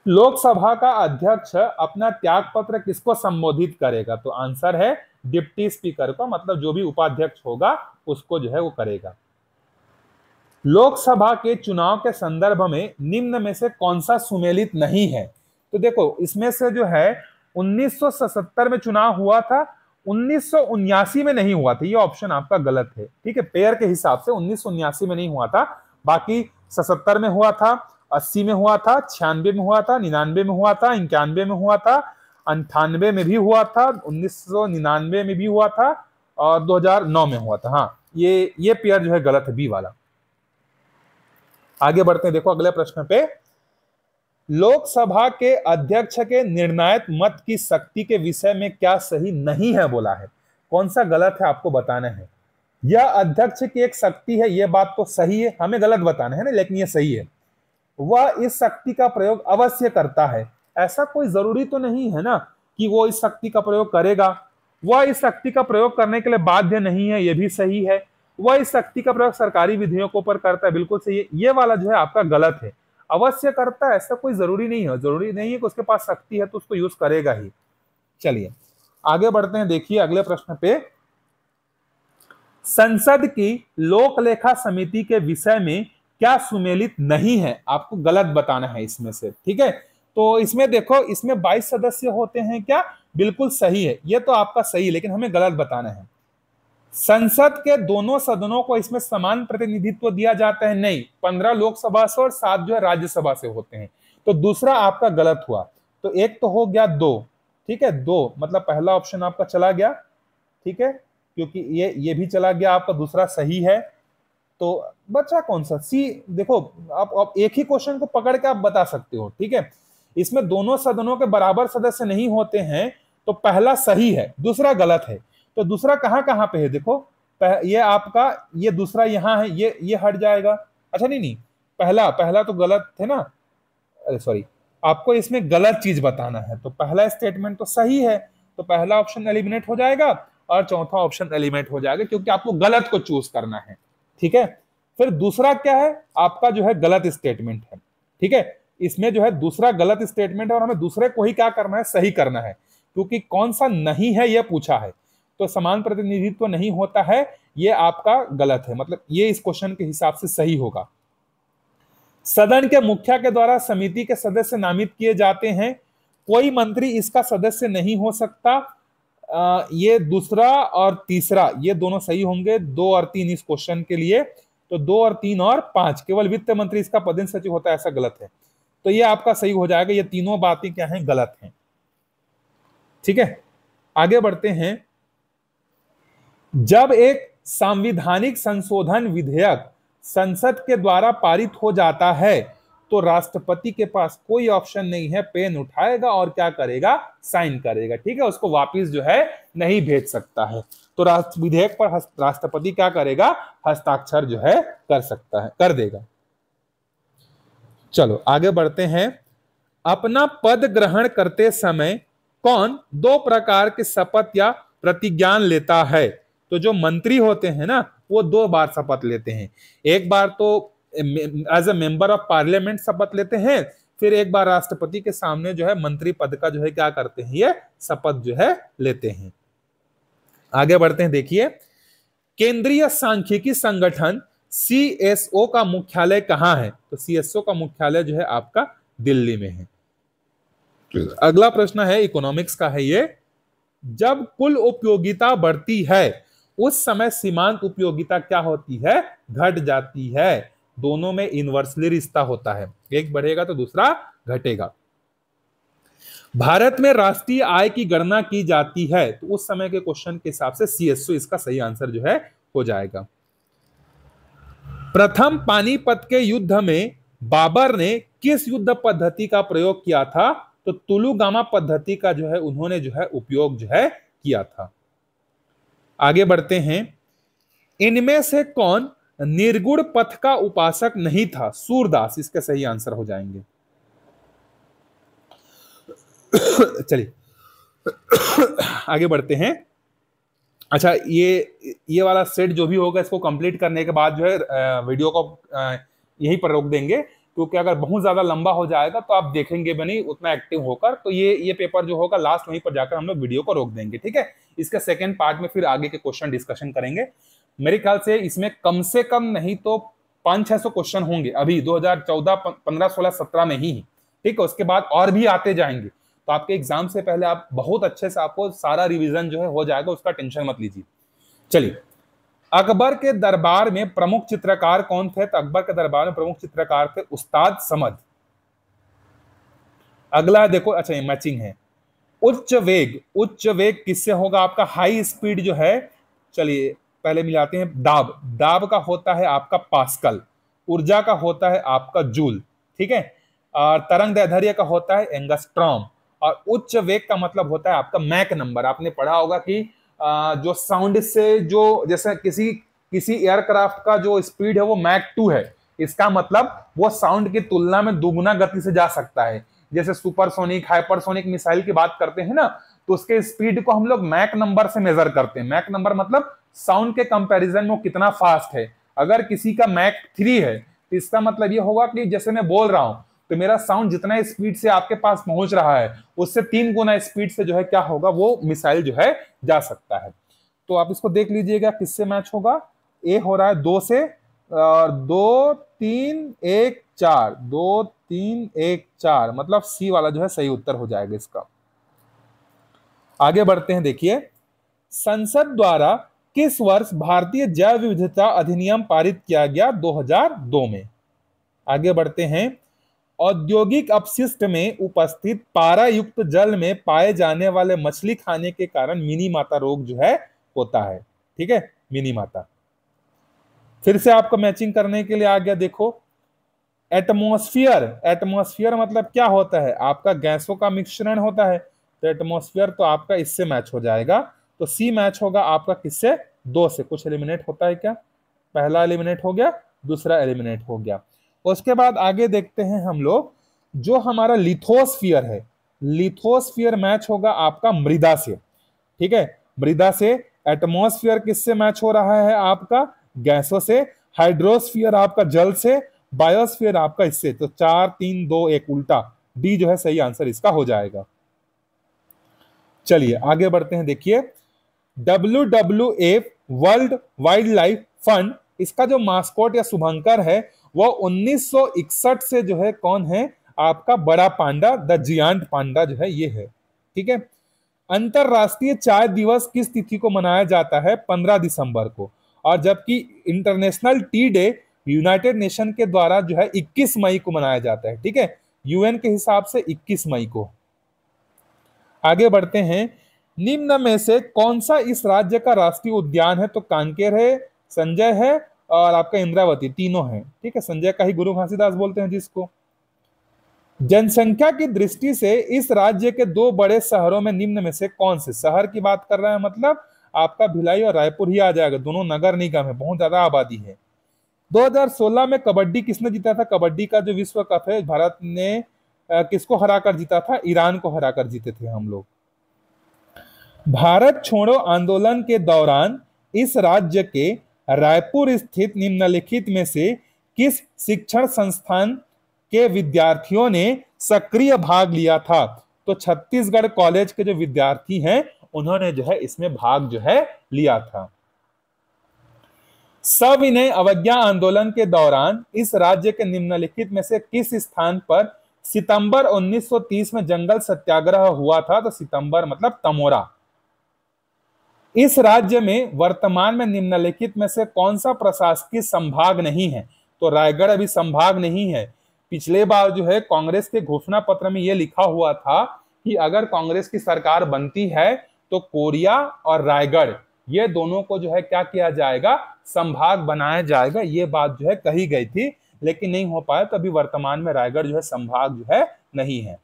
लोकसभा का अध्यक्ष अपना त्याग पत्र किसको संबोधित करेगा? तो आंसर है डिप्टी स्पीकर को, मतलब जो भी उपाध्यक्ष होगा उसको जो है वो करेगा। लोकसभा के चुनाव के संदर्भ में निम्न में से कौन सा सुमेलित नहीं है? तो देखो इसमें से जो है 1977 में चुनाव हुआ था, 1979 में नहीं हुआ था। ये ऑप्शन आपका गलत है। ठीक है, पेयर के हिसाब से 1979 में नहीं हुआ था, बाकी 77 में हुआ था, 80 में हुआ था, 96 में हुआ था, 99 में हुआ था, 91 में हुआ था, 98 में भी हुआ था, 1999 में भी हुआ था और 2009 में हुआ था। हाँ, ये पेयर जो है गलत है, बी वाला। आगे बढ़ते हैं। देखो अगले प्रश्न पे, लोकसभा के अध्यक्ष के निर्णायक मत की शक्ति के विषय में क्या सही नहीं है बोला है? कौन सा गलत है आपको बताना है। यह अध्यक्ष की एक शक्ति है, यह बात तो सही है, हमें गलत बताना है ना, लेकिन यह सही है। वह इस शक्ति का प्रयोग अवश्य करता है, ऐसा कोई जरूरी तो नहीं है ना कि वो इस शक्ति का प्रयोग करेगा। वह इस शक्ति का प्रयोग करने के लिए बाध्य नहीं है, यह भी सही है। वह इस शक्ति का प्रयोग सरकारी विधेयकों पर करता है, बिल्कुल सही है। ये वाला जो है आपका गलत है। अवश्य करता है, ऐसा कोई जरूरी नहीं है, जरूरी नहीं है कि उसके पास शक्ति है तो उसको यूज करेगा ही। चलिए आगे बढ़ते हैं। देखिए अगले प्रश्न पे, संसद की लोक लेखा समिति के विषय में क्या सुमेलित नहीं है? आपको गलत बताना है इसमें से। ठीक है, तो इसमें देखो, इसमें 22 सदस्य होते हैं क्या? बिल्कुल सही है, ये तो आपका सही है, लेकिन हमें गलत बताना है। संसद के दोनों सदनों को इसमें समान प्रतिनिधित्व दिया जाता है? नहीं, 15 लोकसभा से और 7 जो है राज्यसभा से होते हैं। तो दूसरा आपका गलत हुआ। तो एक तो हो गया 2, ठीक है, 2 मतलब पहला ऑप्शन आपका चला गया। ठीक है, क्योंकि ये भी चला गया आपका, दूसरा सही है। तो बचा कौन सा? सी। देखो आप एक ही क्वेश्चन को पकड़ के आप बता सकते हो। ठीक है, इसमें दोनों सदनों के बराबर सदस्य नहीं होते हैं, तो पहला सही है, दूसरा गलत है। तो दूसरा कहाँ कहाँ पे है देखो, ये आपका ये दूसरा यहाँ है, ये हट जाएगा। अच्छा नहीं नहीं, पहला पहला तो गलत थे ना, अरे सॉरी, आपको इसमें गलत चीज बताना है। तो पहला स्टेटमेंट तो सही है, तो पहला ऑप्शन एलिमिनेट हो जाएगा और चौथा ऑप्शन एलिमिनेट हो जाएगा, क्योंकि आपको गलत को चूज करना है। ठीक है, फिर दूसरा क्या है आपका जो है गलत स्टेटमेंट है। ठीक है, इसमें जो है दूसरा गलत स्टेटमेंट है और हमें दूसरे को ही क्या करना है, सही करना है, क्योंकि कौन सा नहीं है यह पूछा है। तो समान प्रतिनिधित्व तो नहीं होता है, ये आपका गलत है, मतलब ये इस क्वेश्चन के हिसाब से सही होगा। सदन के मुखिया के द्वारा समिति के सदस्य नामित किए जाते हैं, कोई मंत्री इसका सदस्य नहीं हो सकता। ये दूसरा और तीसरा ये दोनों सही होंगे, 2 और 3 इस क्वेश्चन के लिए। तो 2 और 3 और 5 केवल वित्त मंत्री इसका पदेन सचिव होता है, ऐसा गलत है। तो ये आपका सही हो जाएगा, ये तीनों बातें क्या हैं, गलत हैं। ठीक है, आगे बढ़ते हैं। जब एक संवैधानिक संशोधन विधेयक संसद के द्वारा पारित हो जाता है तो राष्ट्रपति के पास कोई ऑप्शन नहीं है, पेन उठाएगा और क्या करेगा, साइन करेगा। ठीक है, उसको वापस जो है नहीं भेज सकता है। तो विधेयक पर राष्ट्रपति क्या करेगा, हस्ताक्षर जो है कर सकता है, कर देगा। चलो आगे बढ़ते हैं। अपना पद ग्रहण करते समय कौन 2 प्रकार के शपथ या प्रतिज्ञान लेता है? तो जो मंत्री होते हैं ना, वो 2 बार शपथ लेते हैं। एक बार तो as a member of parliament शपथ लेते हैं, फिर एक बार राष्ट्रपति के सामने जो है मंत्री पद का जो है क्या करते हैं, ये शपथ जो है लेते हैं। आगे बढ़ते हैं, देखिए केंद्रीय सांख्यिकी संगठन CSO का मुख्यालय कहां है? तो CSO का मुख्यालय जो है आपका दिल्ली में है। अगला प्रश्न है इकोनॉमिक्स का है ये। जब कुल उपयोगिता बढ़ती है उस समय सीमांत उपयोगिता क्या होती है, घट जाती है। दोनों में इनवर्सली रिश्ता होता है, एक बढ़ेगा तो दूसरा घटेगा। भारत में राष्ट्रीय आय की गणना की जाती है, तो उस समय के क्वेश्चन के हिसाब से CSO इसका सही आंसर जो है हो जाएगा। प्रथम पानीपत के युद्ध में बाबर ने किस युद्ध पद्धति का प्रयोग किया था? तो तुलुगामा पद्धति का जो है उन्होंने जो है उपयोग जो है किया था। आगे बढ़ते हैं। इनमें से कौन निर्गुण पथ का उपासक नहीं था? सूरदास इसके सही आंसर हो जाएंगे। चलिए आगे बढ़ते हैं। अच्छा, ये वाला सेट जो भी होगा इसको कंप्लीट करने के बाद जो है वीडियो को यहीं पर रोक देंगे, क्योंकि अगर बहुत ज्यादा लंबा हो जाएगा तो आप देखेंगे बनी उतना एक्टिव होकर। तो ये पेपर जो होगा लास्ट वहीं पर जाकर हम लोग वीडियो को रोक देंगे। ठीक है, इसके सेकंड पार्ट में फिर आगे के क्वेश्चन डिस्कशन करेंगे। मेरे ख्याल से इसमें कम से कम नहीं तो 500-600 क्वेश्चन होंगे अभी 2014, 15, 16, 17 में ही। ठीक है, उसके बाद और भी आते जाएंगे। तो आपके एग्जाम से पहले आप बहुत अच्छे से आपको सारा रिवीजन जो है हो जाएगा, उसका टेंशन मत लीजिए। चलिए, अकबर के दरबार में प्रमुख चित्रकार कौन थे? तो अकबर के दरबार में प्रमुख चित्रकार थे उस्ताद समद। अगला देखो, अच्छा ये मैचिंग है। उच्च वेग किससे होगा? आपका हाई स्पीड जो है, चलिए पहले मिलाते हैं। दाब का होता है आपका पास्कल, ऊर्जा का होता है आपका जूल। ठीक है, और तरंग दैर्ध्य का होता है एंगस्ट्रॉम, और उच्च वेग का मतलब होता है आपका मैक नंबर। आपने पढ़ा होगा कि जो साउंड से जो जैसे किसी एयरक्राफ्ट का जो स्पीड है वो मैक 2 है, इसका मतलब वो साउंड की तुलना में दुगुना गति से जा सकता है। जैसे सुपरसोनिक, हाइपरसोनिक मिसाइल की बात करते हैं ना, तो उसके स्पीड को हम लोग मैक नंबर से मेजर करते हैं। मैक नंबर मतलब साउंड के कंपैरिजन में वो कितना फास्ट है। अगर किसी का मैक 3 है तो इसका मतलब ये होगा कि जैसे मैं बोल रहा हूं तो मेरा साउंड जितना स्पीड से आपके पास पहुंच रहा है उससे 3 गुना स्पीड से जो है क्या होगा, वो मिसाइल जो है जा सकता है। तो आप इसको देख लीजिएगा किससे मैच होगा। ए हो रहा है 2 से, और 2 3 1 4, 2 3 1 4, मतलब सी वाला जो है सही उत्तर हो जाएगा इसका। आगे बढ़ते हैं, देखिए संसद द्वारा किस वर्ष भारतीय जैव विविधता अधिनियम पारित किया गया? 2002 में। आगे बढ़ते हैं। औद्योगिक अपशिष्ट में उपस्थित पारा युक्त जल में पाए जाने वाले मछली खाने के कारण मिनी माता रोग जो है होता है। ठीक है, मिनी माता। फिर से आपको मैचिंग करने के लिए आ गया, देखो एटमॉस्फेयर मतलब क्या होता है? आपका गैसों का मिश्रण होता है। तो एटमॉस्फेयर तो आपका इससे मैच हो जाएगा। तो सी मैच होगा आपका किससे? 2 से। कुछ एलिमिनेट होता है क्या? पहला एलिमिनेट हो गया, दूसरा एलिमिनेट हो गया। उसके बाद आगे देखते हैं हम लोग, जो हमारा लिथोस्फियर है, लिथोस्फियर मैच होगा आपका मृदा से। ठीक है, मृदा से। एटमॉस्फेयर किससे मैच हो रहा है आपका? गैसों से। हाइड्रोस्फियर आपका जल से। बायोस्फीयर आपका इससे। तो 4 3 2 1 उल्टा, डी जो है सही आंसर इसका हो जाएगा। चलिए आगे बढ़ते हैं। देखिए, WWF world wild life fund, इसका जो मास्कोट या शुभंकर है वो 1961 से जो है कौन है? आपका बड़ा पांडा, द जियांट पांडा जो है ये है। ठीक है। अंतरराष्ट्रीय चाय दिवस किस तिथि को मनाया जाता है? 15 दिसंबर को। और जबकि international T day United nation के द्वारा जो है 21 मई को मनाया जाता है। ठीक है, यूएन के हिसाब से 21 मई को। आगे बढ़ते हैं। निम्न में से कौन सा इस राज्य का राष्ट्रीय उद्यान है? तो कांकेर है, संजय है और आपका इंद्रावती, तीनों है। ठीक है, संजय का ही गुरु घासीदास बोलते हैं जिसको। जनसंख्या की दृष्टि से इस राज्य के 2 बड़े शहरों में निम्न में से कौन से? शहर की बात कर रहे हैं मतलब आपका भिलाई और रायपुर ही आ जाएगा, दोनों नगर निगम है, बहुत ज्यादा आबादी है। 2016 में कबड्डी किसने जीता था? कबड्डी का जो विश्व कप है, भारत ने किसको हराकर जीता था? ईरान को हराकर जीते थे हम लोग। भारत छोड़ो आंदोलन के दौरान इस राज्य के रायपुर स्थित निम्नलिखित में से किस शिक्षण संस्थान के विद्यार्थियों ने सक्रिय भाग लिया था? तो छत्तीसगढ़ कॉलेज के जो विद्यार्थी हैं उन्होंने जो है इसमें भाग जो है लिया था। सविनय अवज्ञा आंदोलन के दौरान इस राज्य के निम्नलिखित में से किस स्थान पर सितंबर 1930 में जंगल सत्याग्रह हुआ था? तो सितंबर मतलब तमोरा। इस राज्य में वर्तमान में निम्नलिखित में से कौन सा प्रशासकीय संभाग नहीं है? तो रायगढ़ अभी संभाग नहीं है। पिछले बार जो है कांग्रेस के घोषणा पत्र में यह लिखा हुआ था कि अगर कांग्रेस की सरकार बनती है तो कोरिया और रायगढ़ ये दोनों को जो है क्या किया जाएगा? संभाग बनाया जाएगा। ये बात जो है कही गई थी, लेकिन नहीं हो पाया। तो अभी वर्तमान में रायगढ़ जो है संभाग जो है नहीं है।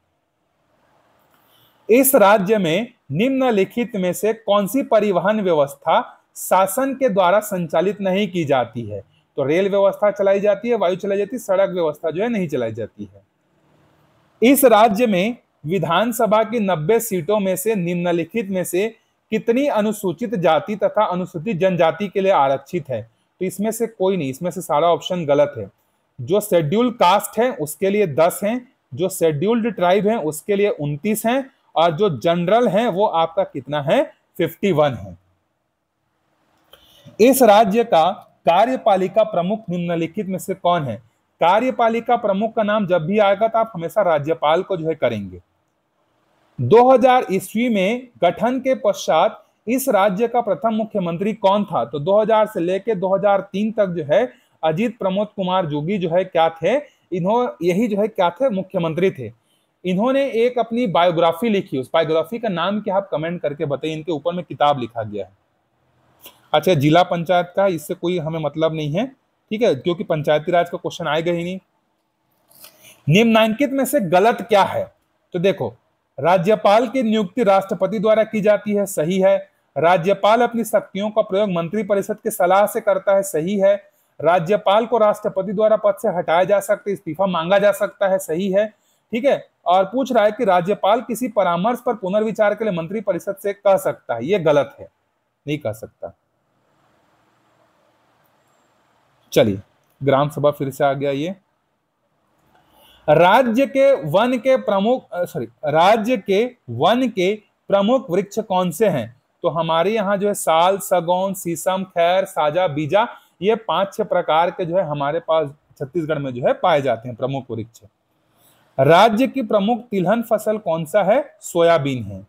इस राज्य में निम्नलिखित में से कौन सी परिवहन व्यवस्था शासन के द्वारा संचालित नहीं की जाती है? तो रेल व्यवस्था चलाई जाती है, वायु चलाई जाती है, सड़क व्यवस्था जो है नहीं चलाई जाती है। इस राज्य में विधानसभा की 90 सीटों में से निम्नलिखित में से कितनी अनुसूचित जाति तथा अनुसूचित जनजाति के लिए आरक्षित है? तो इसमें से कोई नहीं, इसमें से सारा ऑप्शन गलत है। जो शेड्यूल्ड कास्ट है उसके लिए 10 हैं, जो शेड्यूल्ड ट्राइब है उसके लिए 29 हैं, और जो जनरल है वो आपका कितना है? 51 है। इस राज्य का कार्यपालिका प्रमुख निम्नलिखित में से कौन है? कार्यपालिका प्रमुख का नाम जब भी आएगा तो आप हमेशा राज्यपाल को जो है करेंगे। 2000 ईस्वी में गठन के पश्चात इस राज्य का प्रथम मुख्यमंत्री कौन था? तो 2000 से लेकर 2003 तक जो है अजीत प्रमोद कुमार जोगी जो है क्या थे? यही जो है क्या थे? मुख्यमंत्री थे। इन्होंने एक अपनी बायोग्राफी लिखी, उस बायोग्राफी का नाम क्या आप कमेंट करके बताइए। इनके ऊपर में किताब लिखा गया है। अच्छा, जिला पंचायत का इससे कोई हमें मतलब नहीं है, ठीक है, क्योंकि पंचायती राज का क्वेश्चन आएगा ही नहीं। निम्नलिखित में से गलत क्या है? तो देखो, राज्यपाल की नियुक्ति राष्ट्रपति द्वारा की जाती है, सही है। राज्यपाल अपनी शक्तियों का प्रयोग मंत्रिपरिषद की सलाह से करता है, सही है। राज्यपाल को राष्ट्रपति द्वारा पद से हटाया जा सकता है, इस्तीफा मांगा जा सकता है, सही है। ठीक है, और पूछ रहा है कि राज्यपाल किसी परामर्श पर पुनर्विचार के लिए मंत्रिपरिषद से कह सकता है, यह गलत है, नहीं कह सकता। चलिए, ग्राम सभा फिर से आ गया। ये राज्य के वन के प्रमुख वृक्ष कौन से हैं? तो हमारे यहाँ जो है साल, सगौन, शीशम, खैर, साजा, बीजा, ये 5-6 प्रकार के जो है हमारे पास छत्तीसगढ़ में जो है पाए जाते हैं प्रमुख वृक्ष। राज्य की प्रमुख तिलहन फसल कौन सा है? सोयाबीन है।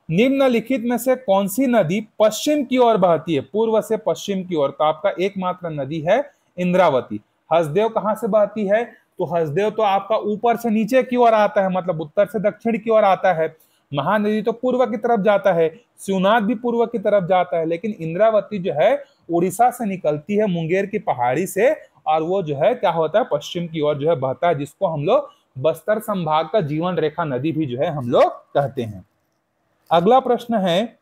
निम्नलिखित में से कौन सी नदी पश्चिम की ओर बहती है? पूर्व से पश्चिम की ओर। तो आपका एकमात्र नदी है इंद्रावती। हसदेव कहां से बहती है? तो हसदेव तो आपका ऊपर से नीचे की ओर आता है, मतलब उत्तर से दक्षिण की ओर आता है। महानदी तो पूर्व की तरफ जाता है, शिवनाथ भी पूर्व की तरफ जाता है, लेकिन इंद्रावती जो है उड़ीसा से निकलती है, मुंगेर की पहाड़ी से, और वो जो है क्या होता है? पश्चिम की ओर जो है बहता है, जिसको हम लोग बस्तर संभाग का जीवन रेखा नदी भी जो है हम लोग कहते हैं। अगला प्रश्न है,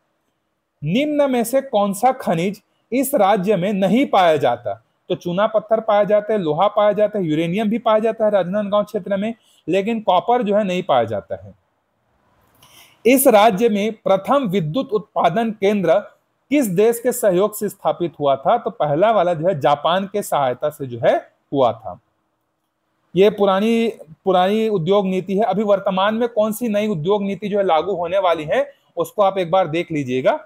निम्न में से कौन सा खनिज इस राज्य में नहीं पाया जाता? तो चूना पत्थर पाया जाता है, लोहा पाया जाता है, यूरेनियम भी पाया जाता है राजनांदगांव क्षेत्र में, लेकिन कॉपर जो है नहीं पाया जाता है। इस राज्य में प्रथम विद्युत उत्पादन केंद्र किस देश के सहयोग से स्थापित हुआ था? तो पहला वाला जो है जापान के सहायता से जो है हुआ था। ये पुरानी पुरानी उद्योग नीति है। अभी वर्तमान में कौन सी नई उद्योग नीति जो है लागू होने वाली है उसको आप एक बार देख लीजिएगा।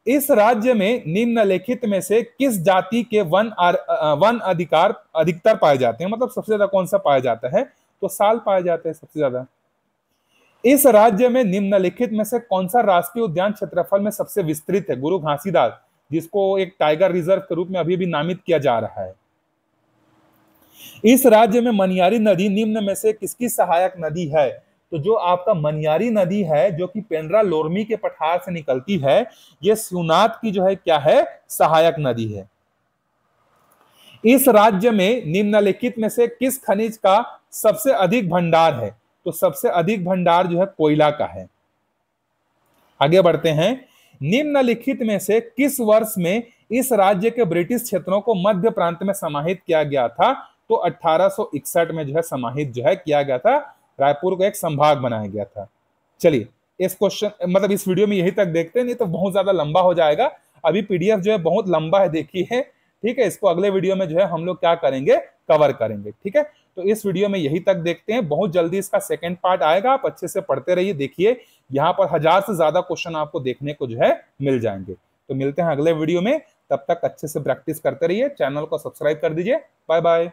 इस राज्य में निम्नलिखित में से किस जाति के वन अधिकार अधिकतर पाए जाते हैं? मतलब सबसे ज्यादा कौन सा पाया जाता है? तो साल पाए जाते हैं सबसे ज्यादा। इस राज्य में निम्नलिखित में से कौन सा राष्ट्रीय उद्यान क्षेत्रफल में सबसे विस्तृत है? गुरु घासीदास, जिसको एक टाइगर रिजर्व के रूप में अभी भी नामित किया जा रहा है। इस राज्य में मनियारी नदी निम्न में से किसकी सहायक नदी है? तो जो आपका मनियारी नदी है, जो कि पेंड्रा लोरमी के पठार से निकलती है, ये शिवनाथ की जो है क्या है? सहायक नदी है। इस राज्य में निम्नलिखित में से किस खनिज का सबसे अधिक भंडार है? तो सबसे अधिक भंडार जो है कोयला का है। आगे बढ़ते हैं। निम्नलिखित में से किस वर्ष में इस राज्य के ब्रिटिश क्षेत्रों को मध्य प्रांत में समाहित किया गया था? तो 1861 में जो है समाहित जो है किया गया था। रायपुर को एक संभाग बनाया गया था। चलिए इस क्वेश्चन मतलब इस वीडियो में यही तक देखते हैं, नहीं तो बहुत ज्यादा लंबा हो जाएगा। अभी पीडीएफ जो है बहुत लंबा है, देखिए। ठीक है, इसको अगले वीडियो में जो है हम लोग क्या करेंगे? कवर करेंगे। ठीक है, तो इस वीडियो में यही तक देखते हैं। बहुत जल्दी इसका सेकंड पार्ट आएगा, आप अच्छे से पढ़ते रहिए। देखिए यहाँ पर 1000 से ज्यादा क्वेश्चन आपको देखने को जो है मिल जाएंगे। तो मिलते हैं अगले वीडियो में, तब तक अच्छे से प्रैक्टिस करते रहिए। चैनल को सब्सक्राइब कर दीजिए। Bye bye.